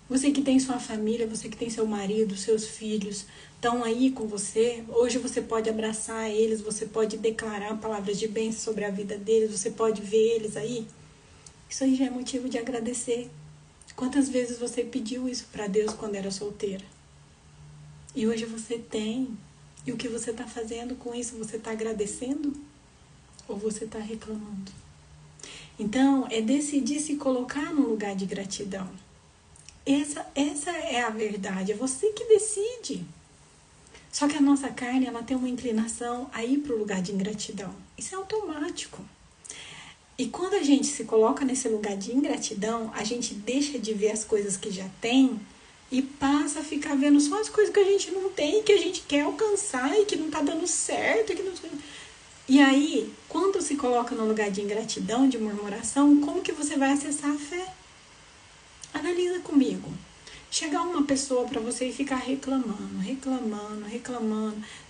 Você que tem sua família, você que tem seu marido, seus filhos, estão aí com você. Hoje você pode abraçar eles, você pode declarar palavras de bênção sobre a vida deles, você pode ver eles aí. Isso aí já é motivo de agradecer. Quantas vezes você pediu isso para Deus quando era solteira? E hoje você tem. E o que você está fazendo com isso? Você está agradecendo? Ou você está reclamando? Então, é decidir se colocar num lugar de gratidão. Essa é a verdade, é você que decide. Só que a nossa carne, ela tem uma inclinação a ir para o lugar de ingratidão. Isso é automático. E quando a gente se coloca nesse lugar de ingratidão, a gente deixa de ver as coisas que já tem e passa a ficar vendo só as coisas que a gente não tem, que a gente quer alcançar e que não está dando certo. E aí, quando se coloca no lugar de ingratidão, de murmuração, como que você vai acessar a fé? Analisa comigo. Chegar uma pessoa para você e ficar reclamando.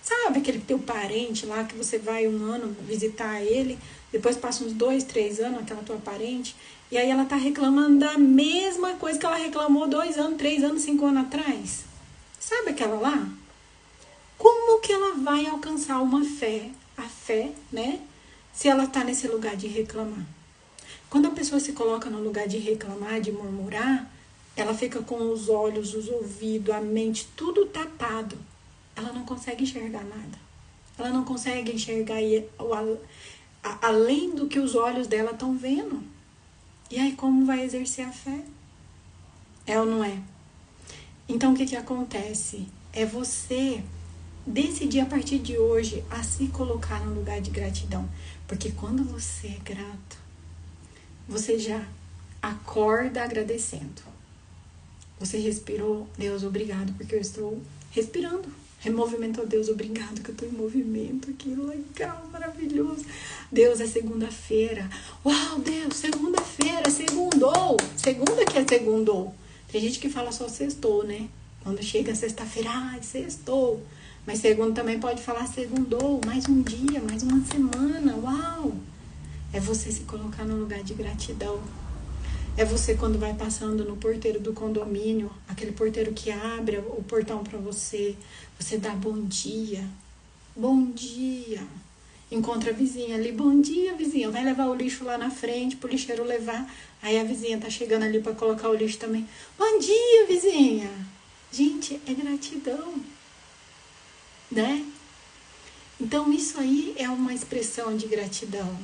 Sabe aquele teu parente lá que você vai um ano visitar ele, depois passa uns 2, 3 anos, aquela tua parente, e aí ela tá reclamando da mesma coisa que ela reclamou 2 anos, 3 anos, 5 anos atrás? Sabe aquela lá? Como que ela vai alcançar uma fé, a fé, né? Se ela tá nesse lugar de reclamar. Quando a pessoa se coloca no lugar de reclamar, de murmurar, ela fica com os olhos, os ouvidos, a mente, tudo tapado. Ela não consegue enxergar nada. Ela não consegue enxergar além do que os olhos dela estão vendo. E aí como vai exercer a fé? É ou não é? Então o que acontece? É você decidir a partir de hoje a se colocar no lugar de gratidão. Porque quando você é grato, você já acorda agradecendo. Você respirou, Deus, obrigado, porque eu estou respirando. Removimentou, Deus, obrigado, que eu estou em movimento. Que legal, maravilhoso. Deus, é segunda-feira. Uau, Deus, segunda-feira, segundou. Segunda que é segundou. Tem gente que fala só sextou, né? Quando chega sexta-feira, sextou. Mas segundo também pode falar segundou. Mais um dia, mais uma semana. Uau! É você se colocar no lugar de gratidão. É você quando vai passando no porteiro do condomínio, aquele porteiro que abre o portão para você, você dá bom dia. Bom dia. encontra a vizinha ali, bom dia, vizinha, vai levar o lixo lá na frente pro lixeiro levar. Aí a vizinha tá chegando ali para colocar o lixo também. Bom dia, vizinha. Gente, é gratidão, né? Então isso aí é uma expressão de gratidão.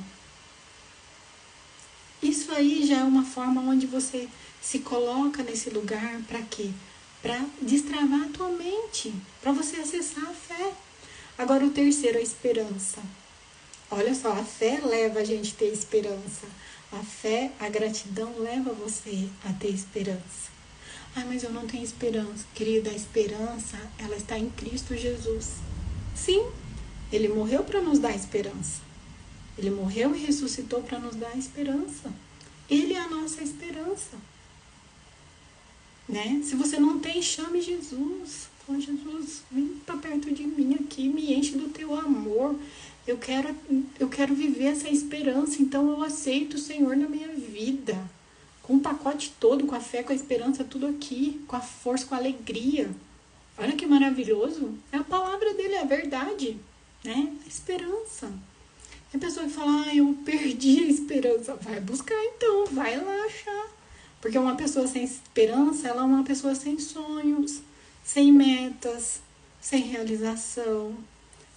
Isso aí já é uma forma onde você se coloca nesse lugar para quê? Para destravar a tua mente, para você acessar a fé. Agora o terceiro, a esperança. Olha só, a fé leva a gente a ter esperança. A fé, a gratidão leva você a ter esperança. Ah, mas eu não tenho esperança. Querida, a esperança, ela está em Cristo Jesus. Sim, Ele morreu para nos dar esperança. Ele morreu e ressuscitou para nos dar esperança. Ele é a nossa esperança. Né? Se você não tem, chame Jesus. Fala, Jesus, vem para perto de mim aqui, me enche do teu amor. Eu quero viver essa esperança, então eu aceito o Senhor na minha vida. Com o pacote todo, com a fé, com a esperança, tudo aqui, com a força, com a alegria. Olha que maravilhoso. É a palavra dele, é a verdade. Né? A esperança. A pessoa que fala, eu perdi a esperança. Vai buscar então, vai lá achar. Porque uma pessoa sem esperança, ela é uma pessoa sem sonhos, sem metas, sem realização.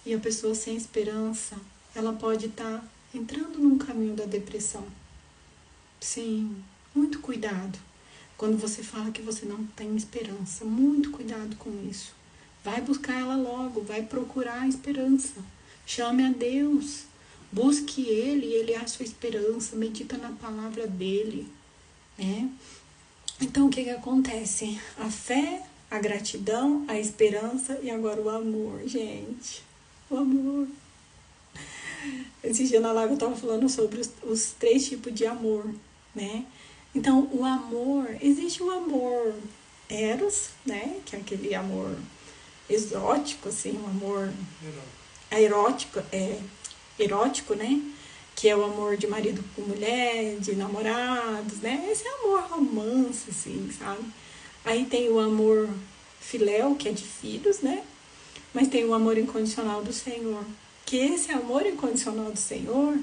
E a pessoa sem esperança, ela pode estar entrando num caminho da depressão. Sim, muito cuidado. Quando você fala que você não tem esperança, muito cuidado com isso. Vai buscar ela logo, vai procurar a esperança. Chame a Deus, busque Ele é a sua esperança, medita na palavra dEle. Né? Então, o que acontece? A fé, a gratidão, a esperança e agora o amor, gente. O amor. Esse dia na live eu estava falando sobre os 3 tipos de amor, né? Então, o amor, existe o amor eros, né? Que é aquele amor exótico, assim, um amor erótico, né? Que é o amor de marido com mulher, de namorados, né? Esse é amor romance, assim, sabe? Aí tem o amor filéu, que é de filhos, né? Mas tem o amor incondicional do Senhor. Que esse amor incondicional do Senhor,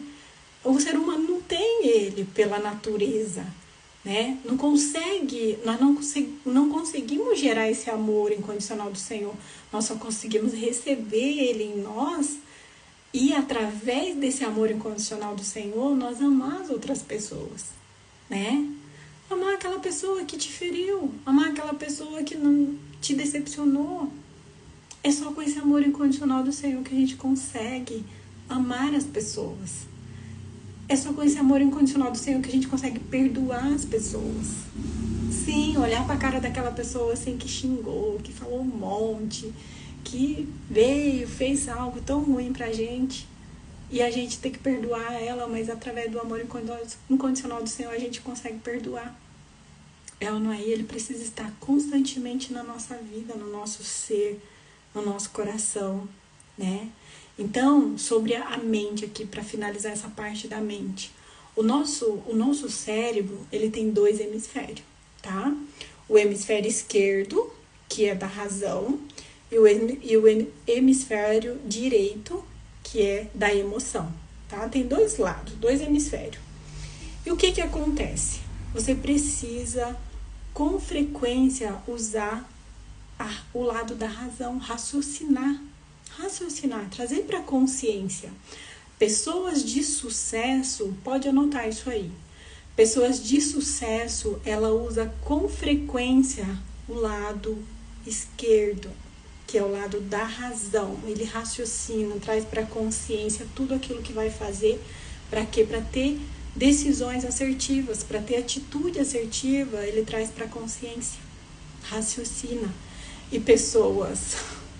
o ser humano não tem ele pela natureza, né? Não consegue, nós não conseguimos gerar esse amor incondicional do Senhor. Nós só conseguimos receber ele em nós e através desse amor incondicional do Senhor, nós amar as outras pessoas, né? Amar aquela pessoa que te feriu, amar aquela pessoa que não te decepcionou. É só com esse amor incondicional do Senhor que a gente consegue amar as pessoas. É só com esse amor incondicional do Senhor que a gente consegue perdoar as pessoas. Sim, olhar para a cara daquela pessoa assim que xingou, que falou um monte, que veio, fez algo tão ruim pra gente. E a gente tem que perdoar ela, mas através do amor incondicional do Senhor a gente consegue perdoar. Ela não é, ele precisa estar constantemente na nossa vida, no nosso ser, no nosso coração, né? Então, sobre a mente aqui, para finalizar essa parte da mente. O nosso cérebro, ele tem 2 hemisférios, tá? O hemisfério esquerdo, que é da razão, e o hemisfério direito, que é da emoção, tá? Tem 2 lados, 2 hemisférios. E o que acontece? Você precisa, com frequência, usar o lado da razão, raciocinar, trazer para a consciência. Pessoas de sucesso, pode anotar isso aí. Pessoas de sucesso, ela usa com frequência o lado esquerdo, que é o lado da razão. Ele raciocina, traz para a consciência tudo aquilo que vai fazer. Para quê? Para ter decisões assertivas, para ter atitude assertiva, ele traz para a consciência. Raciocina. E pessoas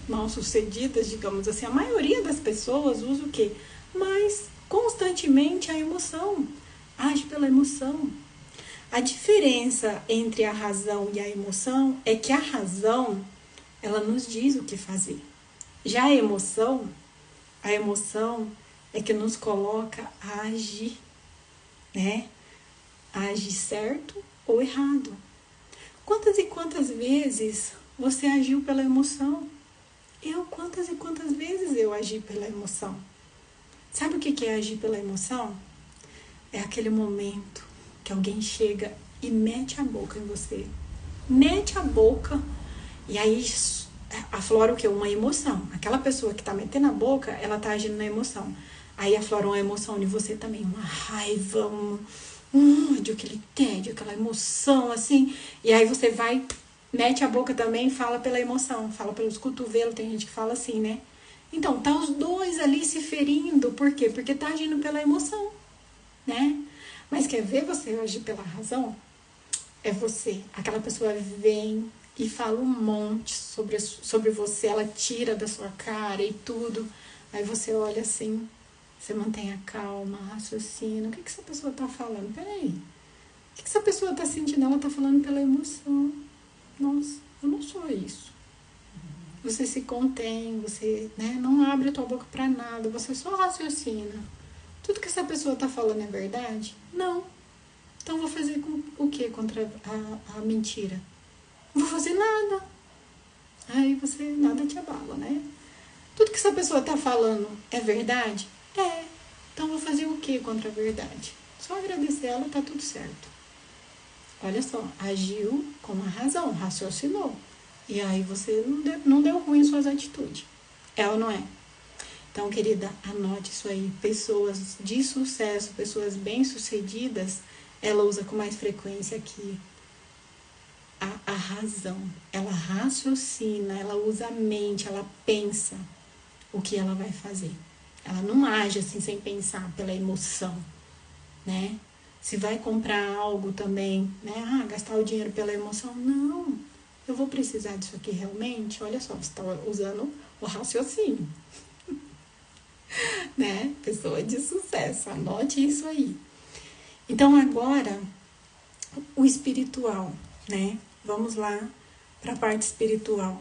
mal-sucedidas, digamos assim, a maioria das pessoas usa o quê? Mas constantemente a emoção. Age pela emoção. A diferença entre a razão e a emoção é que a razão, ela nos diz o que fazer. Já a emoção é que nos coloca a agir, né? A agir certo ou errado. Quantas e quantas vezes você agiu pela emoção? Quantas e quantas vezes eu agi pela emoção? Sabe o que é agir pela emoção? É aquele momento que alguém chega e mete a boca em você. Mete a boca e aí aflora o quê? Uma emoção. Aquela pessoa que tá metendo a boca, ela tá agindo na emoção. Aí aflora uma emoção de você também, uma raiva, um ódio, aquele tédio, aquela emoção, assim. E aí você vai, mete a boca também e fala pela emoção, fala pelos cotovelos, tem gente que fala assim, né? Então, tá os dois ali se ferindo, por quê? Porque tá agindo pela emoção, né? Mas quer ver você agir pela razão? É você. Aquela pessoa vem e fala um monte sobre você, ela tira da sua cara e tudo. Aí você olha assim, você mantém a calma, raciocina. O que essa pessoa tá falando? Peraí. O que essa pessoa tá sentindo? Ela tá falando pela emoção. Nossa, eu não sou isso. Você se contém, você, né, não abre a tua boca pra nada, você só raciocina. Tudo que essa pessoa tá falando é verdade? Não. Então vou fazer o que contra a mentira? Não vou fazer nada. Aí você, nada te abala, né? Tudo que essa pessoa tá falando é verdade? É. Então vou fazer o que contra a verdade? Só agradecer ela, tá tudo certo. Olha só, agiu com a razão, raciocinou. E aí você não deu ruim em suas atitudes. É ou não é? Então, querida, anote isso aí. Pessoas de sucesso, pessoas bem-sucedidas, ela usa com mais frequência que a razão. Ela raciocina, ela usa a mente, ela pensa o que ela vai fazer. Ela não age assim sem pensar, pela emoção, né? Se vai comprar algo também, né? Gastar o dinheiro pela emoção. Não, eu vou precisar disso aqui realmente? Olha só, você está usando o raciocínio. Né? Pessoa de sucesso, anote isso aí. Então agora, o espiritual, né? Vamos lá para a parte espiritual.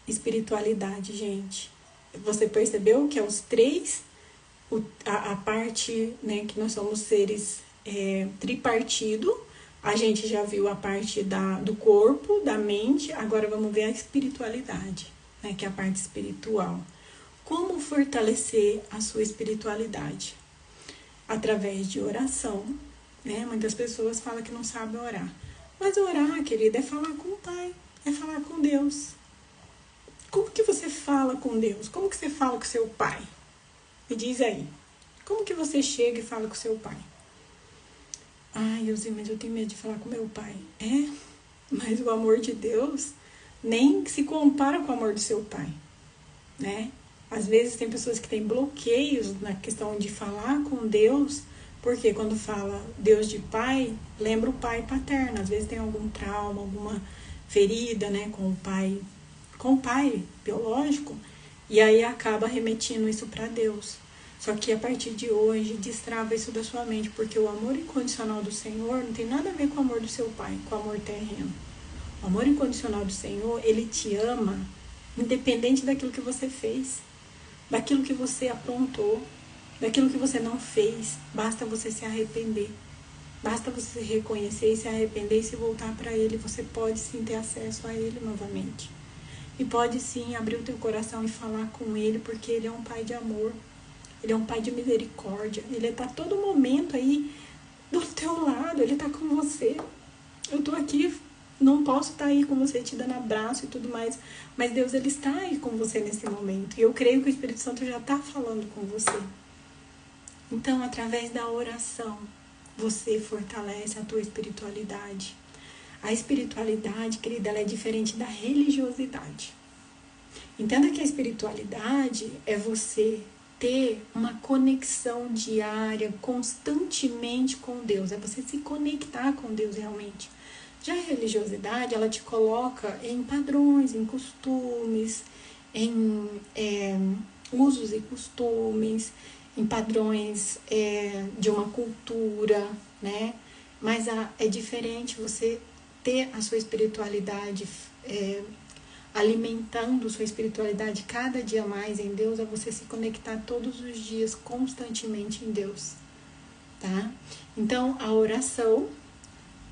Espiritualidade, gente. Você percebeu que é os três, a parte, né, que nós somos seres tripartido. A gente já viu a parte do corpo, da mente, agora vamos ver a espiritualidade, né, que é a parte espiritual. Como fortalecer a sua espiritualidade? Através de oração, né? Muitas pessoas falam que não sabem orar. Mas orar, querida, é falar com o Pai, é falar com Deus. Como que você fala com Deus? Como que você fala com seu Pai? Me diz aí. Como que você chega e fala com seu Pai? Ai, Elzi, mas eu tenho medo de falar com meu Pai. É, mas o amor de Deus nem se compara com o amor do seu Pai, né? Às vezes tem pessoas que têm bloqueios na questão de falar com Deus, porque quando fala Deus de pai, lembra o pai paterno. Às vezes tem algum trauma, alguma ferida, né, com o pai biológico, e aí acaba remetindo isso para Deus. Só que a partir de hoje, destrava isso da sua mente, porque o amor incondicional do Senhor não tem nada a ver com o amor do seu pai, com o amor terreno. O amor incondicional do Senhor, ele te ama independente daquilo que você fez, daquilo que você aprontou, daquilo que você não fez. Basta você se arrepender. Basta você se reconhecer e se arrepender e se voltar para Ele. Você pode sim ter acesso a Ele novamente. E pode sim abrir o teu coração e falar com Ele, porque Ele é um Pai de amor. Ele é um Pai de misericórdia. Ele está a todo momento aí do teu lado. Ele está com você. Eu estou aqui, não posso estar aí com você te dando abraço e tudo mais, mas Deus, Ele está aí com você nesse momento. E eu creio que o Espírito Santo já está falando com você. Então, através da oração, você fortalece a tua espiritualidade. A espiritualidade, querida, ela é diferente da religiosidade. Entenda que a espiritualidade é você ter uma conexão diária, constantemente com Deus. É você se conectar com Deus realmente. Já a religiosidade, ela te coloca em padrões, em costumes, em usos e costumes, em padrões de uma cultura, né? Mas é diferente você ter a sua espiritualidade, alimentando sua espiritualidade cada dia mais em Deus, é você se conectar todos os dias constantemente em Deus, tá? Então, a oração,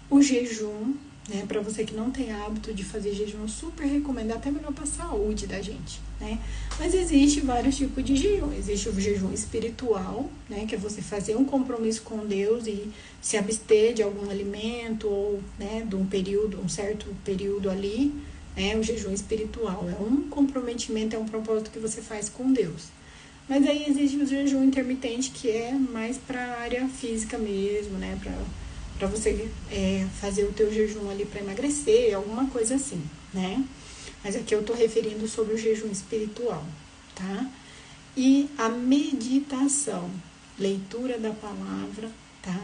o jejum, né? Para você que não tem hábito de fazer jejum, eu super recomendo, até melhor para a saúde da gente, né? Mas existe vários tipos de jejum. Existe o jejum espiritual, né? Que é você fazer um compromisso com Deus e se abster de algum alimento ou, né, de um período, um certo período ali, né? O jejum espiritual é um comprometimento, é um propósito que você faz com Deus. Mas aí existe o jejum intermitente, que é mais para a área física mesmo, né? Para você fazer o teu jejum ali para emagrecer, alguma coisa assim, né? Mas aqui eu tô referindo sobre o jejum espiritual, tá? E a meditação, leitura da palavra, tá?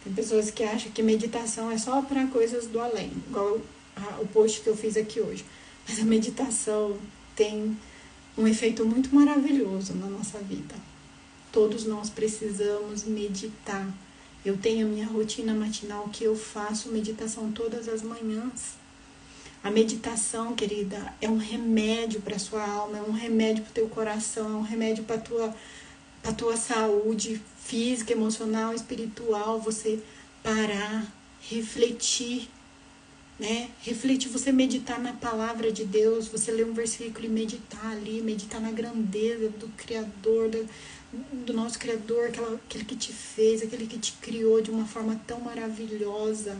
Tem pessoas que acham que meditação é só para coisas do além, igual o post que eu fiz aqui hoje. Mas a meditação tem um efeito muito maravilhoso na nossa vida. Todos nós precisamos meditar. Eu tenho a minha rotina matinal que eu faço meditação todas as manhãs. A meditação, querida, é um remédio para a sua alma, é um remédio para o teu coração, é um remédio para a tua saúde física, emocional, espiritual. Você parar, refletir, né? Refletir, você meditar na palavra de Deus, você ler um versículo e meditar ali, meditar na grandeza do Criador, do nosso Criador, aquele que te fez, aquele que te criou de uma forma tão maravilhosa,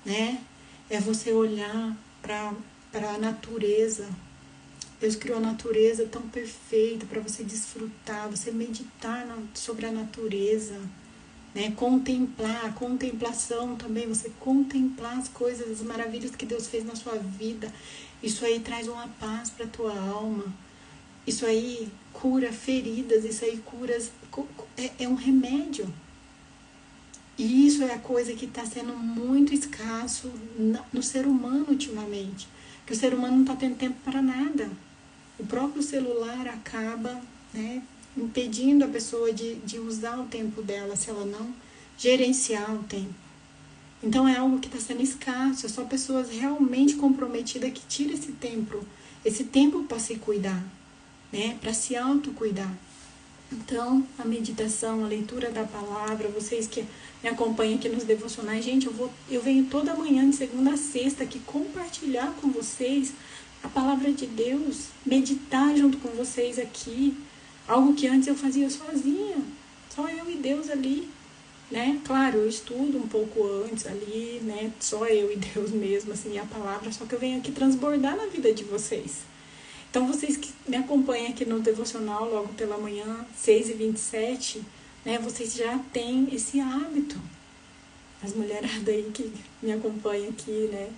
né? É você olhar para a natureza. Deus criou a natureza tão perfeita para você desfrutar, você meditar sobre a natureza, né? Contemplar, a contemplação também, você contemplar as coisas, as maravilhas que Deus fez na sua vida. Isso aí traz uma paz para a tua alma. Isso aí cura feridas, isso aí é um remédio. E isso é a coisa que está sendo muito escasso no ser humano ultimamente. Que o ser humano não está tendo tempo para nada. O próprio celular acaba, né, impedindo a pessoa de usar o tempo dela, se ela não gerenciar o tempo. Então é algo que está sendo escasso. É só pessoas realmente comprometidas que tiram esse tempo para se cuidar, né, para se autocuidar. Então, a meditação, a leitura da palavra, vocês que me acompanham aqui nos devocionais, gente, eu venho toda manhã, de segunda a sexta, aqui compartilhar com vocês a palavra de Deus, meditar junto com vocês aqui, algo que antes eu fazia sozinha, só eu e Deus ali, né? Claro, eu estudo um pouco antes ali, né? Só eu e Deus mesmo, assim, a palavra, só que eu venho aqui transbordar na vida de vocês. Então, vocês que me acompanham aqui no devocional, logo pela manhã, 6h27, né, vocês já têm esse hábito. As mulheradas aí que me acompanham aqui, né,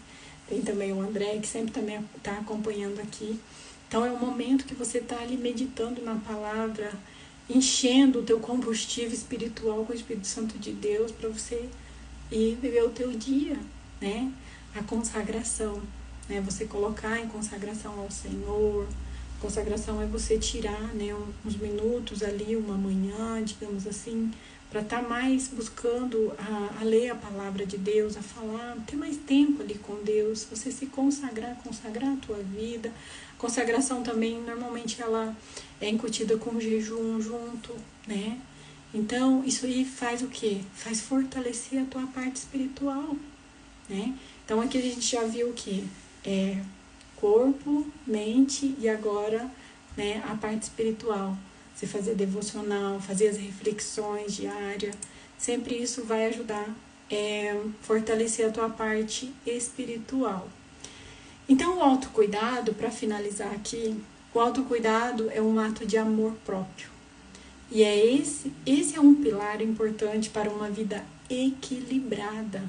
tem também o André, que sempre também está acompanhando aqui. Então, é o momento que você está ali meditando na palavra, enchendo o teu combustível espiritual com o Espírito Santo de Deus, para você ir viver o teu dia, né, a consagração. Você colocar em consagração ao Senhor. Consagração é você tirar, né, uns minutos ali, uma manhã, digamos assim, para estar mais buscando a ler a palavra de Deus, a falar, ter mais tempo ali com Deus, você se consagrar a tua vida. Consagração também, normalmente, ela é incutida com jejum junto, né? Então, isso aí faz o quê? Faz fortalecer a tua parte espiritual, né? Então, aqui a gente já viu o quê? Corpo, mente e agora, né, a parte espiritual. Você fazer devocional, fazer as reflexões diárias, sempre isso vai ajudar fortalecer a tua parte espiritual. Então, o autocuidado, para finalizar aqui, o autocuidado é um ato de amor próprio. E esse é um pilar importante para uma vida equilibrada,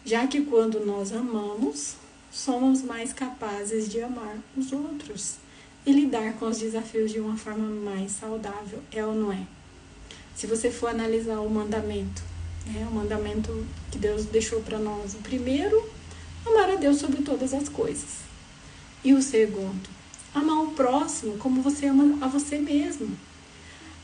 já que quando nós amamos, somos mais capazes de amar os outros e lidar com os desafios de uma forma mais saudável, é ou não é? Se você for analisar o mandamento, o mandamento que Deus deixou para nós, o primeiro, amar a Deus sobre todas as coisas. E o segundo, amar o próximo como você ama a você mesmo.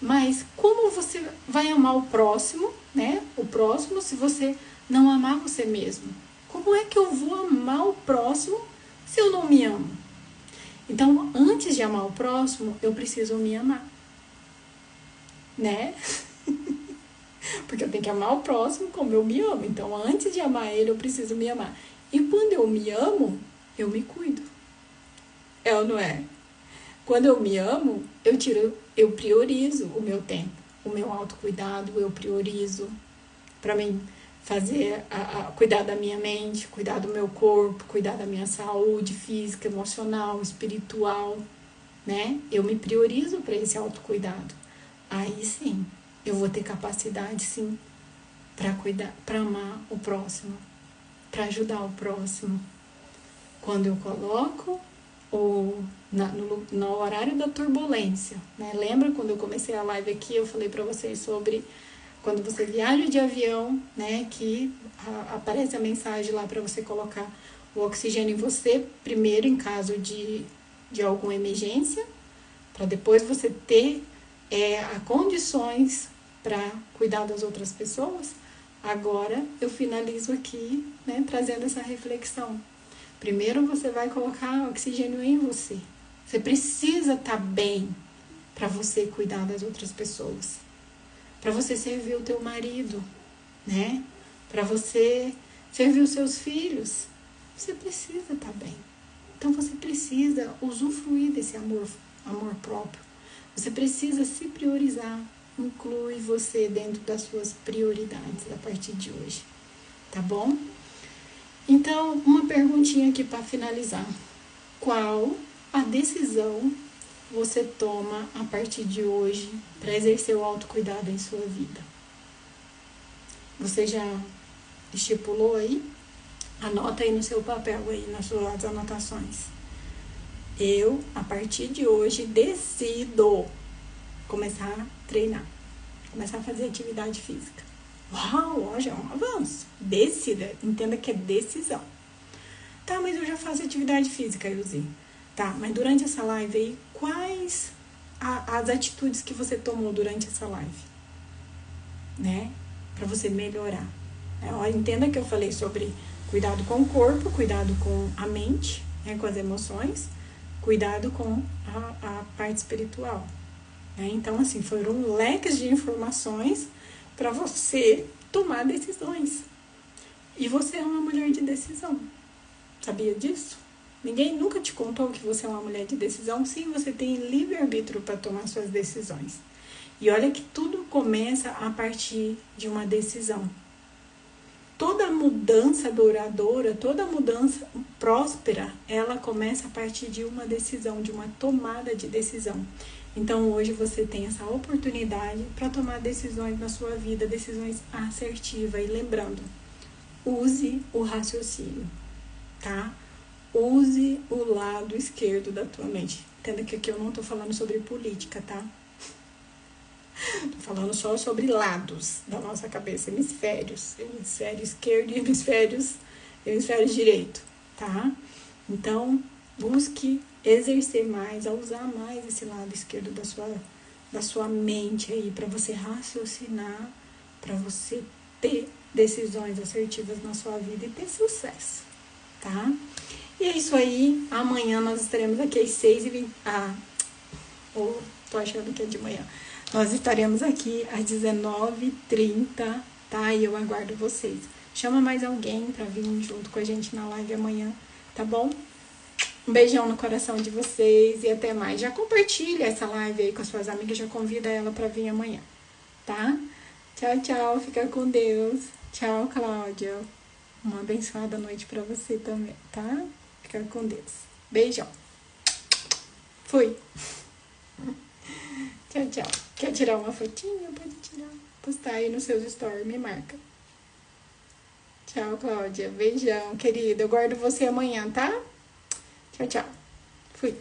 Mas como você vai amar o próximo, né? O próximo, se você não amar você mesmo? Como é que eu vou amar o próximo se eu não me amo? Então, antes de amar o próximo, eu preciso me amar, né? Porque eu tenho que amar o próximo como eu me amo. Então, antes de amar ele, eu preciso me amar. E quando eu me amo, eu me cuido. É ou não é? Quando eu me amo, eu priorizo o meu tempo, o meu autocuidado, eu priorizo para mim fazer, cuidar da minha mente, cuidar do meu corpo, cuidar da minha saúde física, emocional, espiritual, né? Eu me priorizo para esse autocuidado. Aí sim, eu vou ter capacidade, sim, para cuidar, para amar o próximo, para ajudar o próximo. Quando eu coloco no horário da turbulência, né? Lembra quando eu comecei a live aqui, eu falei para vocês sobre quando você viaja de avião, né? Que aparece a mensagem lá para você colocar o oxigênio em você, primeiro em caso de alguma emergência, para depois você ter condições para cuidar das outras pessoas. Agora eu finalizo aqui, né, trazendo essa reflexão. Primeiro você vai colocar oxigênio em você. Você precisa estar bem para você cuidar das outras pessoas. Para você servir o teu marido, né? Para você servir os seus filhos. Você precisa estar bem. Então você precisa usufruir desse amor próprio. Você precisa se priorizar. Inclui você dentro das suas prioridades a partir de hoje. Tá bom? Então, uma perguntinha aqui para finalizar. Qual a decisão você toma a partir de hoje para exercer o autocuidado em sua vida? Você já estipulou aí? Anota aí no seu papel, aí nas suas anotações. Eu, a partir de hoje, decido começar a treinar, começar a fazer atividade física. Uau, já é um avanço. Decida, entenda que é decisão. Tá, mas eu já faço atividade física, Ilzi. Tá, mas durante essa live aí, quais as atitudes que você tomou durante essa live? Né? Pra você melhorar. Entenda que eu falei sobre cuidado com o corpo, cuidado com a mente, né, com as emoções, cuidado com a parte espiritual. Né? Então, assim, foram leques de informações para você tomar decisões. E você é uma mulher de decisão. Sabia disso? Ninguém nunca te contou que você é uma mulher de decisão. Sim, você tem livre-arbítrio para tomar suas decisões. E olha que tudo começa a partir de uma decisão. Toda mudança duradoura, toda mudança próspera, ela começa a partir de uma decisão, de uma tomada de decisão. Então hoje você tem essa oportunidade para tomar decisões na sua vida, decisões assertivas. E lembrando, use o raciocínio, tá? Use o lado esquerdo da tua mente. Entenda que aqui eu não tô falando sobre política, tá? Tô falando só sobre lados da nossa cabeça, hemisférios. Hemisfério esquerdo e hemisfério direito, tá? Então, busque exercer mais, a usar mais esse lado esquerdo da sua mente aí, para você raciocinar, para você ter decisões assertivas na sua vida e ter sucesso, tá? E é isso aí. Amanhã nós estaremos aqui às 6h20. Tô achando que é de manhã. Nós estaremos aqui às 19h30, tá? E eu aguardo vocês. Chama mais alguém para vir junto com a gente na live amanhã, tá bom? Um beijão no coração de vocês e até mais. Já compartilha essa live aí com as suas amigas, já convida ela para vir amanhã, tá? Tchau, tchau. Fica com Deus. Tchau, Cláudia. Uma abençoada noite para você também, tá? Fica com Deus. Beijão. Fui. Tchau, tchau. Quer tirar uma fotinha? Pode tirar. Postar aí nos seus stories, me marca. Tchau, Cláudia. Beijão, querida. Eu guardo você amanhã, tá? Tchau, tchau. Fui.